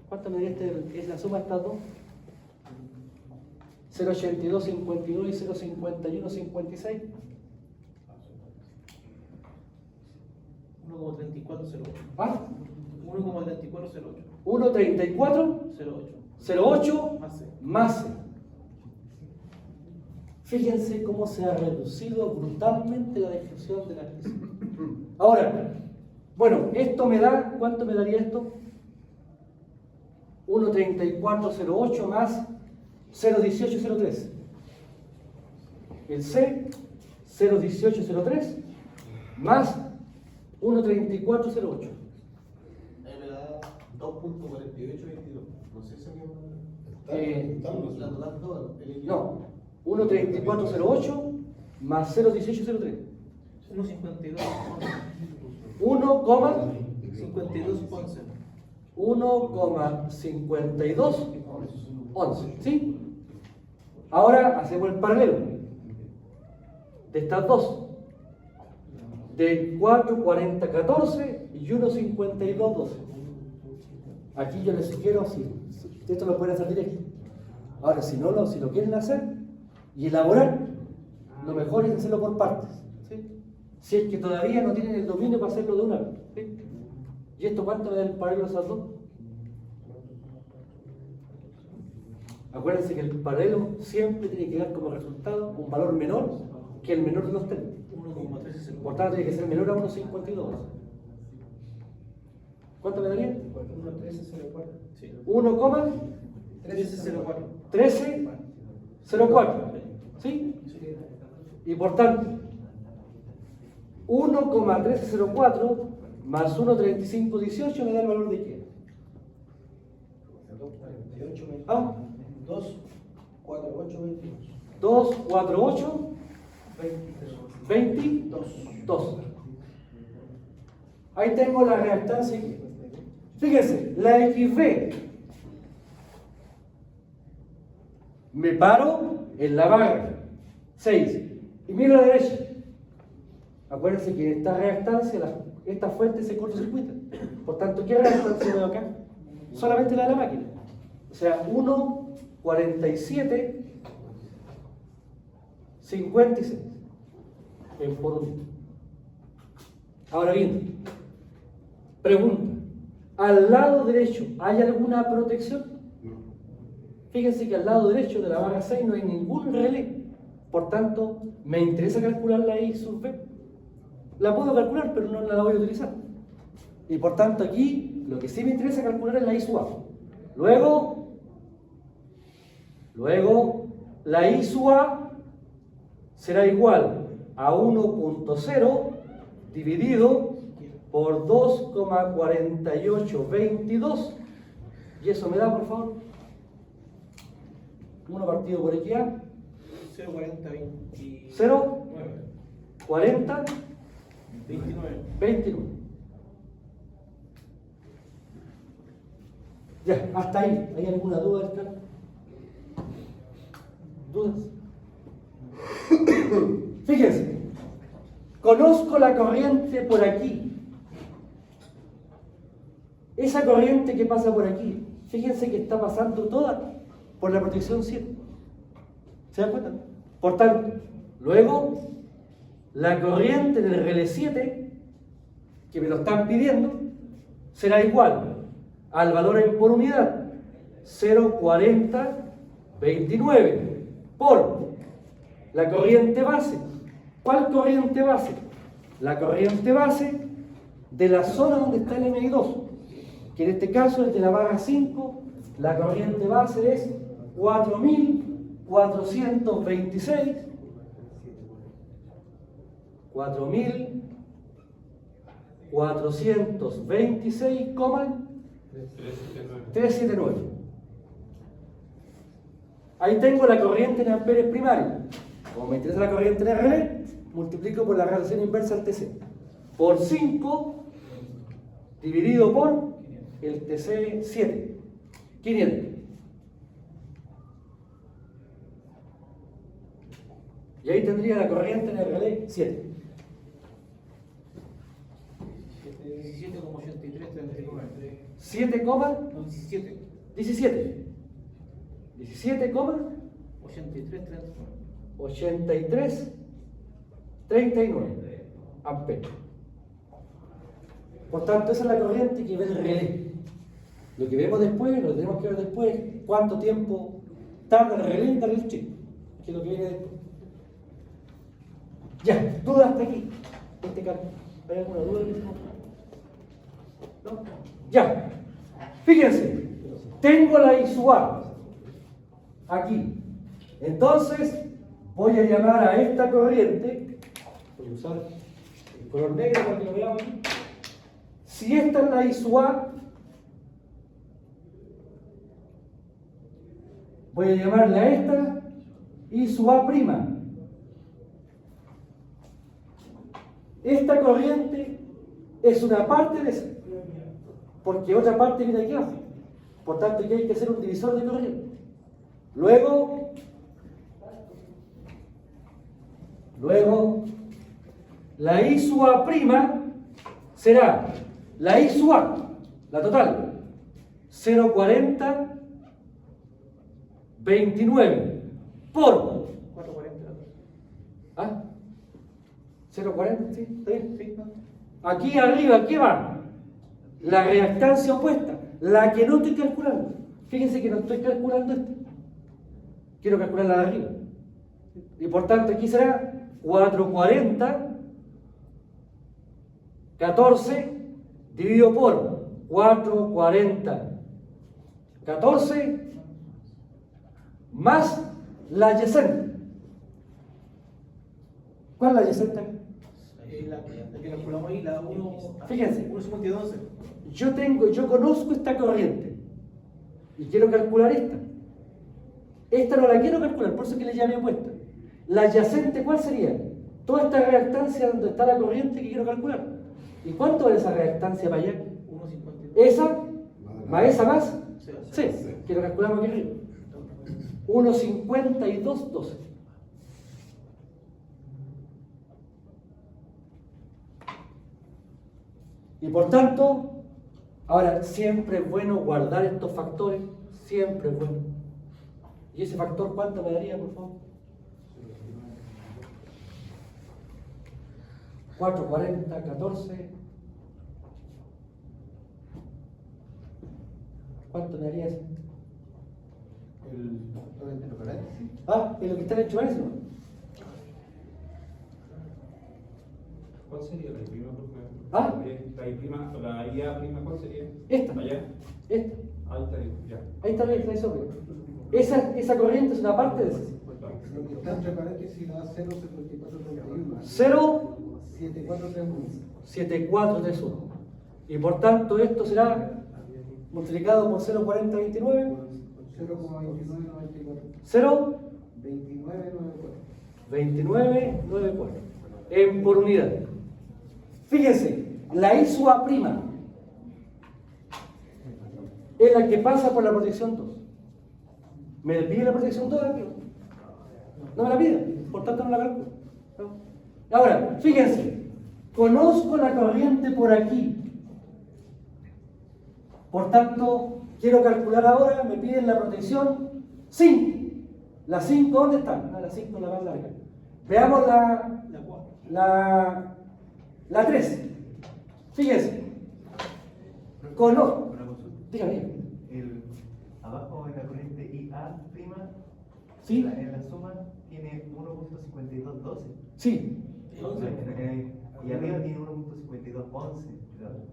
A: ¿Cuánto me da es la suma de estas dos? 0,8252 y 0,5156.
C: 1,3408.
A: ¿Ah?
C: 1,3408.
A: 1,3408
C: Más C.
A: más C. Fíjense cómo se ha reducido brutalmente la difusión de la crisis. Ahora, Bueno, esto me da, ¿cuánto me daría esto? 1.3408 más 0.1803. El C, 0.1803 más 1.3408.
G: Me da 2.4822. No sé si
B: Está
G: la total toda.
A: No, 1.3408 más 0.1803.
C: 1.52.
A: 1,5211. 1,5211. ¿Sí? Ahora hacemos el paralelo de estas dos. De 4,40,14 y 1,52,12. Aquí yo les sugiero, si esto lo pueden hacer directo. Ahora, si lo quieren hacer y elaborar, lo mejor es hacerlo por partes. ¿Sí? Si es que todavía no tienen el dominio para hacerlo de una vez. ¿Sí? ¿Y esto cuánto me da el paralelo de esas dos? Acuérdense que el paralelo siempre tiene que dar como resultado un valor menor que el menor de los términos.
C: 1,13.
A: Por tanto, tiene que ser menor a 1,52. ¿Cuánto me daría?
C: 1.1304. Sí.
A: 1,1304.
C: 1304.
A: ¿Sí? Y por tanto, 1,1304 más 1,3518 me da el valor de qué?
H: 248,
A: ¿Ah?
H: 248,
A: 248 22. Ahí tengo la reactancia. Fíjense, la XB. Me paro en la barra 6 y miro a la derecha. Acuérdense que en esta reactancia, esta fuente se cortocircuita. Por tanto, ¿qué reactancia veo acá? Solamente la de la máquina. O sea, 1,47,56 en por un. Ahora bien, pregunta: ¿al lado derecho hay alguna protección? Fíjense que al lado derecho de la barra 6 no hay ningún relé. Por tanto, me interesa calcular la I sub B. La puedo calcular, pero no la voy a utilizar. Y por tanto, aquí lo que sí me interesa calcular es la I sub A. Luego, la I sub A será igual a 1.0 dividido por 2,4822. Y eso me da, por favor, 1 partido por equidad,
C: 0.40,
A: 0,40, 29. Ya, hasta ahí. ¿Hay alguna duda del cálculo? ¿Dudas? Fíjense, conozco la corriente por aquí. Esa corriente que pasa por aquí, fíjense que está pasando toda por la protección 7. ¿Se dan cuenta? Por tanto, luego, la corriente del relé 7, que me lo están pidiendo, será igual al valor por unidad, 0,4029, por la corriente base. ¿Cuál corriente base? La corriente base de la zona donde está el MI2, que en este caso es de la barra 5, la corriente base es 4.426, 4.426,379. Ahí tengo la corriente en amperes primarios. Como me interesa la corriente en el relé, multiplico por la relación inversa al TC. Por 5 dividido por el TC 7. 500. Y ahí tendría la corriente en el relé 7.
C: 17,8339.
A: 7,
C: No,
A: 17. 17,
C: 83,
A: 83,39 amperes. Por tanto, esa es la corriente que ve el relé. Lo que vemos después, lo que tenemos que ver después, es cuánto tiempo tarda el relé en dar el chip, que es lo que viene después. Ya, dudas hasta aquí. Este cálculo. ¿Hay alguna duda? Ya, fíjense, tengo la I sub A aquí. Entonces, voy a llamar a esta corriente, voy a usar el color negro para que lo veamos aquí. Si esta es la I sub A, voy a llamarle a esta I sub A prima. Esta corriente es una parte de esa, porque otra parte viene aquí abajo. Por tanto, aquí hay que hacer un divisor de corriente. Luego, la I sub A prima será la I sub A, la total, 0,40, 29 por
C: 440.
A: ¿ah? 0,40, ¿sí? ¿Está bien? Sí. Aquí arriba, ¿qué va? La reactancia opuesta, la que no estoy calculando. Fíjense que no estoy calculando esta. Quiero calcular la de arriba. Y por tanto aquí será 440, 14 dividido por 440, 14 más la adyacente. ¿Cuál es la adyacente?
C: La que calculamos ahí, la 1.
A: Fíjense.
C: 1,52.
A: Yo conozco esta corriente y quiero calcular esta. Esta no la quiero calcular, por eso es que le llamé opuesta. La adyacente, ¿cuál sería? Toda esta reactancia donde está la corriente que quiero calcular. ¿Y cuánto vale esa reactancia para allá?
C: 1,52.
A: ¿Esa? ¿Más esa más?
C: Sí.
A: Sí, quiero calcularlo aquí arriba. 1,5212. Y por tanto, ahora siempre es bueno guardar estos factores, siempre es bueno. ¿Y ese factor cuánto me daría, por favor? 440, 14. ¿Cuánto me daría ese? Ah, es lo que está en el paréntesis, ¿no?
H: ¿Cuál sería la I prima, por favor?
A: ¿Ah?
H: La I prima, la IA prima, ¿cuál sería?
A: Esta.
H: Allá.
A: Esta.
H: Ahí está, ya.
A: Ahí está bien, está ahí sobre. Esa corriente es una parte de ese.
B: Lo que está entre paréntesis da 0,7431.
A: 0,
B: 7431.
A: 7431. Y por tanto esto será multiplicado por 0,4029.
B: 0,2994.
A: 0,
B: 2994.
A: 2994. En por unidad. Fíjense, la I sub A prima es la que pasa por la protección 2. ¿Me pide la protección 2 aquí? No me la pide, por tanto no la calculo. ¿No? Ahora, fíjense, conozco la corriente por aquí. Por tanto, quiero calcular ahora, me piden la protección 5. ¿La 5 dónde está? No, la 5 la más larga. Veamos la 3. Fíjense. Conozco.
F: Una consulta.
A: Dígame.
F: Abajo en la corriente IA prima,
A: ¿Sí?
F: en la suma tiene 1,5212.
A: Sí.
F: Y arriba tiene 1,5211.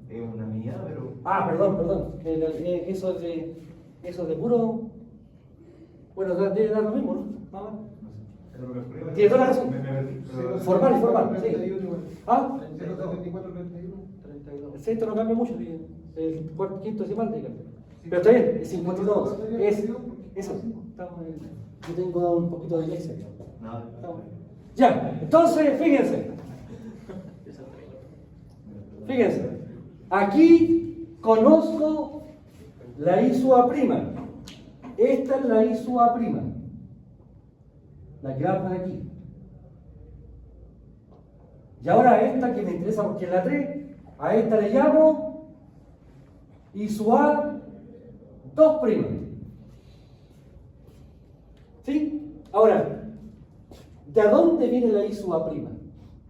F: Es una mía, pero.
A: Ah, perdón. Eso es de puro. Bueno, debe dar lo mismo, ¿no? Ah,
F: Pero lo calculé.
A: Tiene toda la razón.
F: Me perdí. Pero-
A: Formal, sí.
B: 31 igual.
A: Ah,
B: 0,7431.
D: 32.
A: esto no cambia mucho, el quinto decimal de cambio. Pero está bien, es 52. Es eso. Yo tengo un poquito de dislexia.
F: No,
A: Ya, entonces, fíjense. Aquí conozco la I sub A prima. Esta es la I sub A prima. La que va por aquí. Y ahora esta que me interesa porque es la 3, a esta le llamo I sub A 2 prima. ¿Sí? Ahora, ¿de dónde viene la I sub A prima?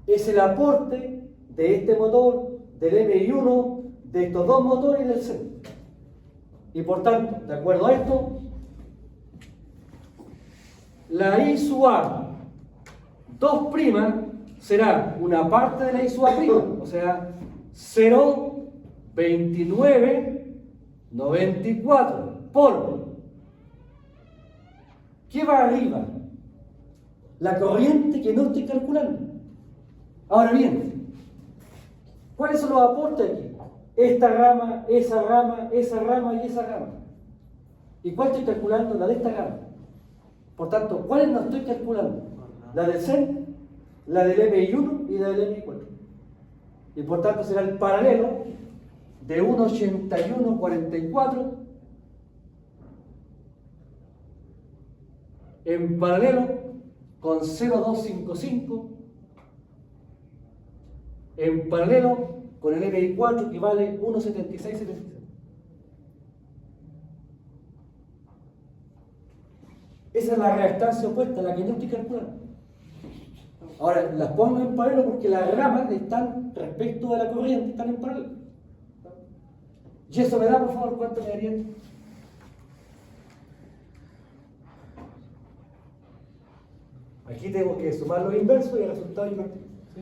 A: Es el aporte de este motor, del MI1, de estos dos motores y del C. Y por tanto, de acuerdo a esto, la I sub A 2 prima será una parte de la I sub A prima, o sea, 0, 29,94 por. ¿Qué va arriba? La corriente que no estoy calculando. Ahora bien, ¿cuáles son los aportes aquí? Esta rama, esa rama, esa rama y esa rama. ¿Y cuál estoy calculando? La de esta rama. Por tanto, ¿cuáles no estoy calculando? La del CEN, la del MI1 y la del MI4. Y por tanto será el paralelo de 1,8144 en paralelo con 0,255 en paralelo con el MI4 que vale 1,7676. Esa es la reactancia opuesta, la que no estoy calculando. Ahora, las pongo en paralelo porque las ramas están respecto de la corriente, están en paralelo. Y eso me da, por favor, ¿cuánto me daría? Aquí tengo que sumar los inversos y el resultado invertido. ¿Sí?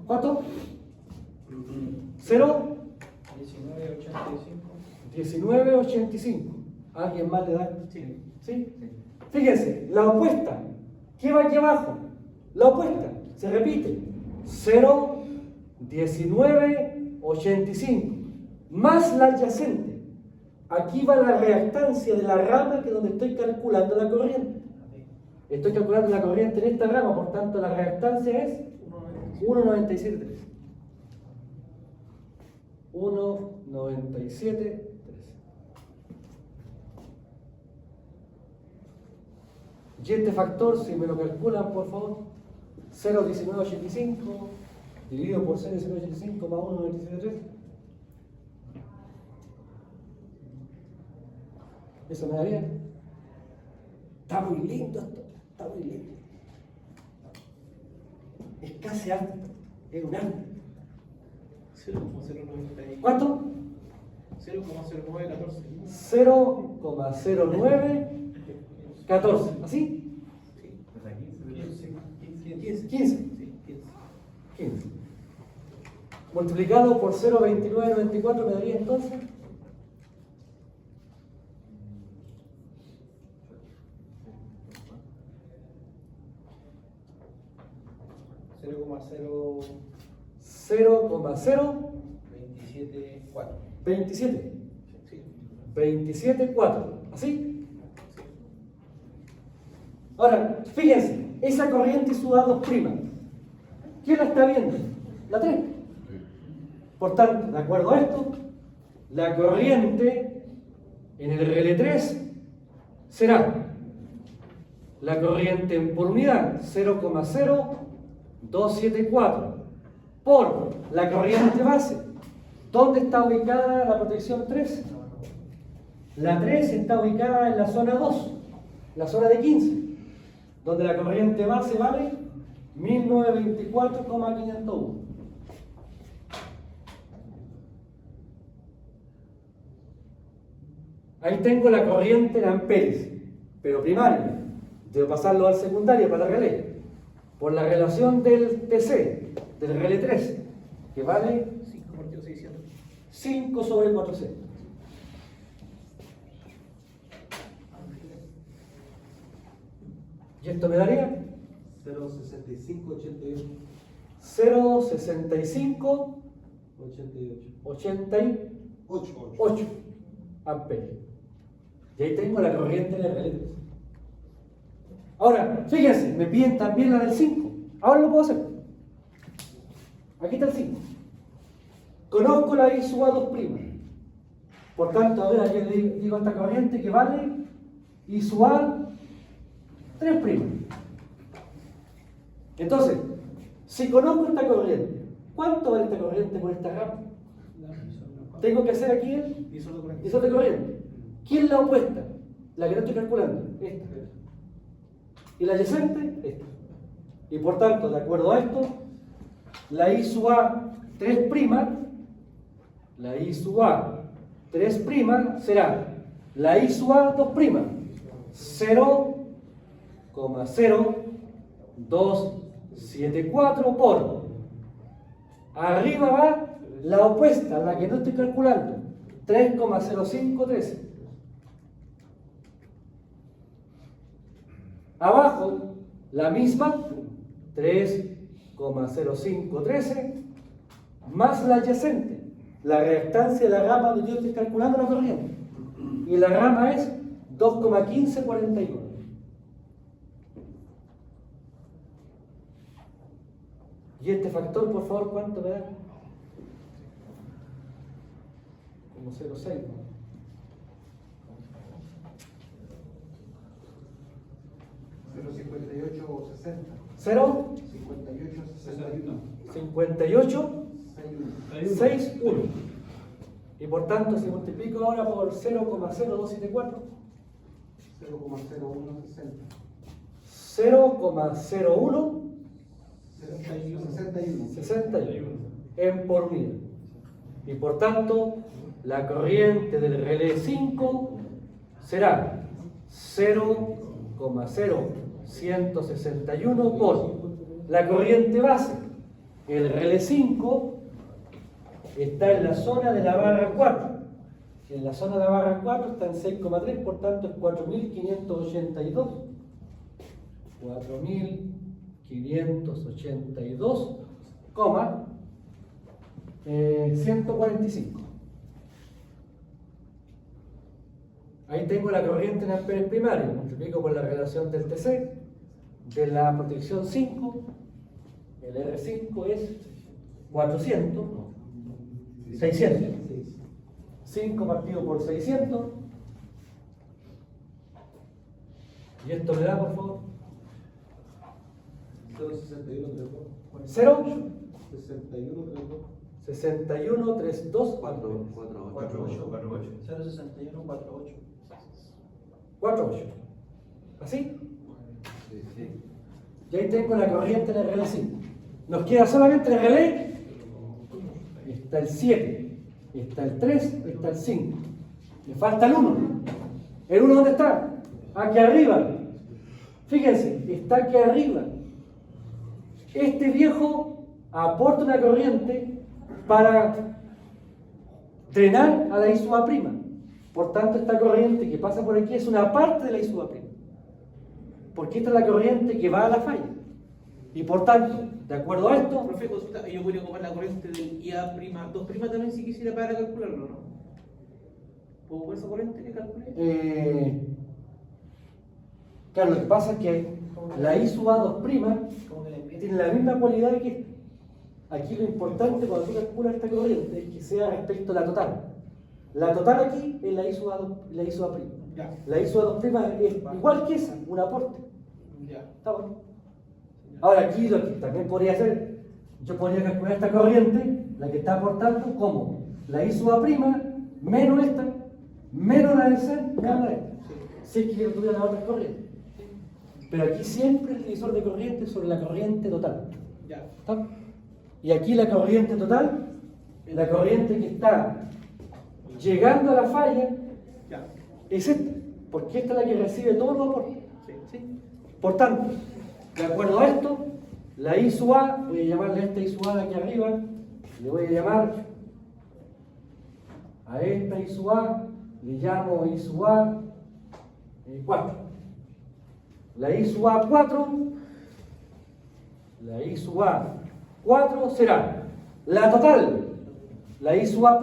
A: ¿Cuánto? 0 19,85. ¿Alguien más le da?
C: Sí.
A: ¿Sí? Fíjense, la opuesta. ¿Qué va aquí abajo? La opuesta. Se repite. 0, 19,85. Más la adyacente. Aquí va la reactancia de la rama que es donde estoy calculando la corriente. Estoy calculando la corriente en esta rama, por tanto la reactancia es 1,97,3. 1,97,3. Y este factor, si me lo calculan, por favor, 0,1985 dividido por 0,1985 más 1,97,3. Eso me daría. Está muy lindo esto, está muy lindo. Es casi alto, es un alto.
C: 0,09.
A: ¿Cuánto?
C: 0,0914.
A: 0,0914. ¿Así? 15. 15. Multiplicado por 0,2994 me daría entonces
C: 0,027,4.
A: 27.
C: Sí.
A: 27,4. ¿Así? Ahora, fíjense, esa corriente y su A2'. ¿Quién la está viendo? La 3. Por tanto, de acuerdo a esto, la corriente en el RL3 será la corriente por unidad 0,0274 por la corriente base. ¿Dónde está ubicada la protección 3? La 3 está ubicada en la zona 2, la zona de 15, donde la corriente base vale 1924,501. Ahí tengo la corriente en amperes, pero primaria. Debo pasarlo al secundario para el relé. Por la relación del TC, del relé 3, que vale 5 sobre 4C. ¿Y esto me daría?
B: 0,6588.
A: 0,65
B: 88.
A: 88 amperes. Y ahí tengo la corriente de relé 3. Ahora, fíjense, me piden también la del 5. Ahora lo puedo hacer. Aquí está el 5. Conozco la I sub A2'. Por tanto, ahora yo digo esta corriente que vale I sub A3'. Entonces, si conozco esta corriente, ¿cuánto vale esta corriente por esta rama? Tengo que hacer aquí el visor de corriente. ¿Quién es la opuesta? La que no estoy calculando. Esta. Y la adyacente, esta. Y por tanto, de acuerdo a esto, la I sub A3', la I sub A3' será la I sub A 2', 0,0274 por. Arriba va la opuesta, la que no estoy calculando, 3,0513. Abajo, la misma, 3,0513, más la adyacente, la reactancia de la rama donde yo estoy calculando la corriente. Y la rama es 2,1541. Y este factor, por favor, ¿cuánto me da? Como 0,6. ¿no? ¿Cero? 58,61. Y por tanto, si multiplico ahora por 0,0274, 0,0161 en por unidad. Y por tanto, la corriente del relé 5 será 0,0161 por la corriente base. El relé 5 está en la zona de la barra 4. En la zona de la barra 4 está en 6,3, por tanto es 4.582. 4.582, 145. Ahí tengo la corriente en amperes primarios. Multiplico por la relación del TC, de la protección 5. El R5 es 400. 600. 5 partido por 600. Y esto me da, por favor. 0, 61, 32, 48. ¿Así? Y ahí tengo la corriente en el relé 5. Nos queda solamente el relé. Está el 7, está el 3, está el 5. Me falta el 1. ¿El 1 dónde está? Aquí arriba. Fíjense, está aquí arriba. Este viejo aporta una corriente para drenar a la I sub A'. Por tanto, esta corriente que pasa por aquí es una parte de la I sub A'. Porque esta es la corriente que va a la falla. Y por tanto, de acuerdo a esto,
C: Profe, consulta, yo podría ocupar la corriente del IA', 2' también si quisiera para calcularlo, ¿no? ¿Puedo ocupar esa corriente que calculé?
A: Claro, lo que pasa es que la I sub A 2' tiene la misma cualidad que esta. Aquí lo importante cuando tú calculas esta corriente es que sea respecto a la total. La total aquí es la I sub A'. La I sub A'.
C: Ya.
A: La I sub A 2' es igual que esa, un aporte.
C: Ya.
A: ¿Está bueno? Ahora aquí lo que también podría hacer, yo podría calcular esta corriente, la que está aportando, como la I sub A' menos esta, menos la del C, menos la de esta. Si es que yo tuviera la otra corriente. Pero aquí siempre el divisor de corriente sobre la corriente total.
C: Ya.
A: ¿Está? Y aquí la corriente total, la corriente que está llegando a la falla,
C: Ya.
A: es esta, porque esta es la que recibe todos los aportes.
C: Sí.
A: Por tanto, de acuerdo a esto, la I sub A, voy a llamarle a esta I sub A de aquí arriba, le voy a llamar a esta I sub A, le llamo I sub A 4. La I sub A 4, la I sub A 4 será la total, la I sub A'.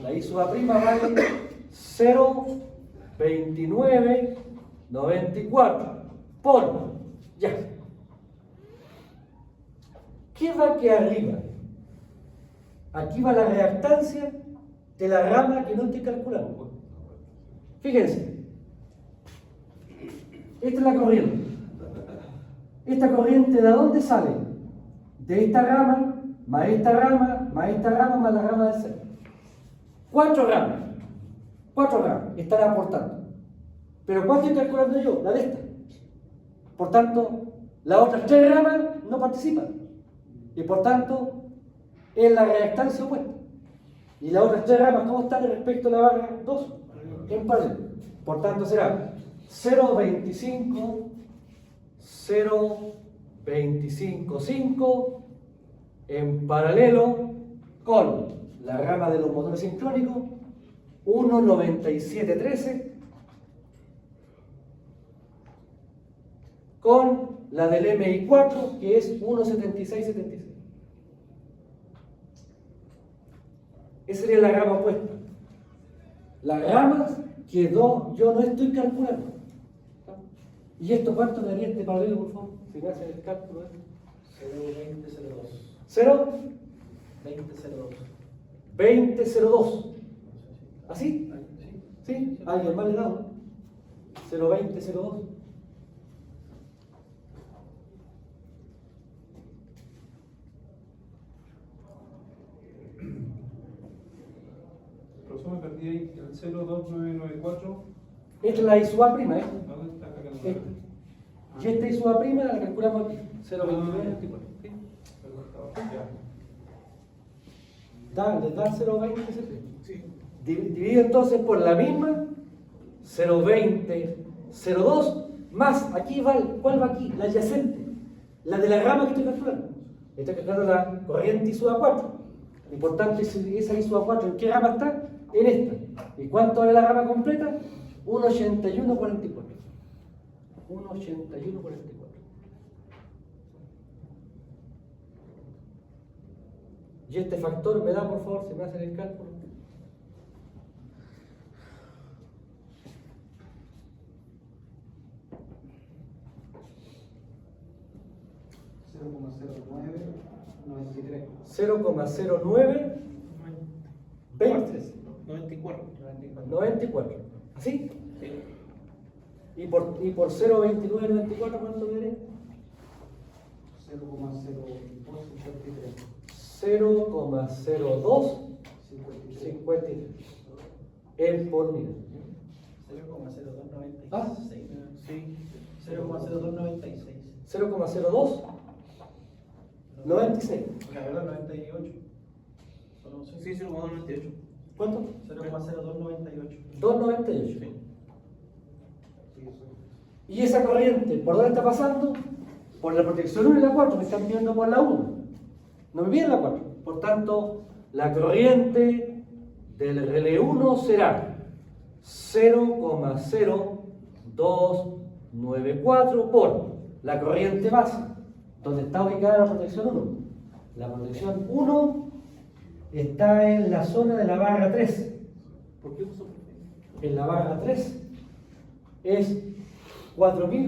A: La I sub A' vale 0,2994 por, ya. ¿Qué va aquí arriba? Aquí va la reactancia de la rama que no estoy calculando. Fíjense. Esta es la corriente. ¿Esta corriente de dónde sale? De esta rama, más esta rama, más esta rama, más la rama del centro. 4 ramas. 4 ramas están aportando. ¿Pero cuál estoy calculando yo? La de esta. Por tanto, las otras 3 ramas no participan. Y por tanto, es la reactancia opuesta. Y las otras 3 ramas, ¿cómo están respecto a la barra 2? en paralelo. Por tanto será 0,25, 0,25,5 en paralelo con la rama de los motores sincrónicos 1,9713 con la del MI4 que es 1,7676. Esa sería la rama opuesta. Las ramas que yo no estoy calculando. ¿Y esto cuánto daría este paralelo, por favor? Si me hacen el cálculo.
G: 0,2002.
A: 0,
G: 20,02.
A: 20,02. ¿Así? ¿Sí? ¿Alguien más le da? 0,20,02.
H: Profesor, me perdí ahí el 02994.
A: Esta es la I sub A prima, ¿eh?
H: ¿Dónde está acá?
A: Esta. Y esta I sub A prima la calculamos aquí. 0,29,24. ¿Sí? Les da 0,20 ese precio.
C: Sí.
A: Dividido entonces por la misma 0,20, 0,2 más, aquí va, ¿cuál va aquí? La adyacente, la de la rama que estoy calculando. Estoy calculando la corriente I sub A4. Y por tanto, esa I sub A4, ¿en qué rama está? En esta. ¿Y cuánto vale la rama completa? 1,8144. 1,8144. Y este factor me da, por favor, si me hacen el cálculo. $0,09 20
C: 94.
A: 94. ¿Así?
C: Sí.
A: ¿Y por 0,2994 cuánto viene? 0,0253 en por unidad.
G: 0,0296.
A: Ah.
C: Sí.
G: 0,0296.
A: 0,0296.
G: La verdad, 98. Solo
C: Sí, 0,98.
A: ¿Cuánto?
G: 0,0298.
A: 298. Y esa corriente, ¿por dónde está pasando? Por la protección 1 y la 4, me están viendo por la 1. No me viene la 4. Por tanto, la corriente del relé 1 será 0,0294 por la corriente base, donde está ubicada la protección 1. La protección 1 está en la zona de la barra 3.
C: ¿Por qué uso?
A: En la barra 3 es 4000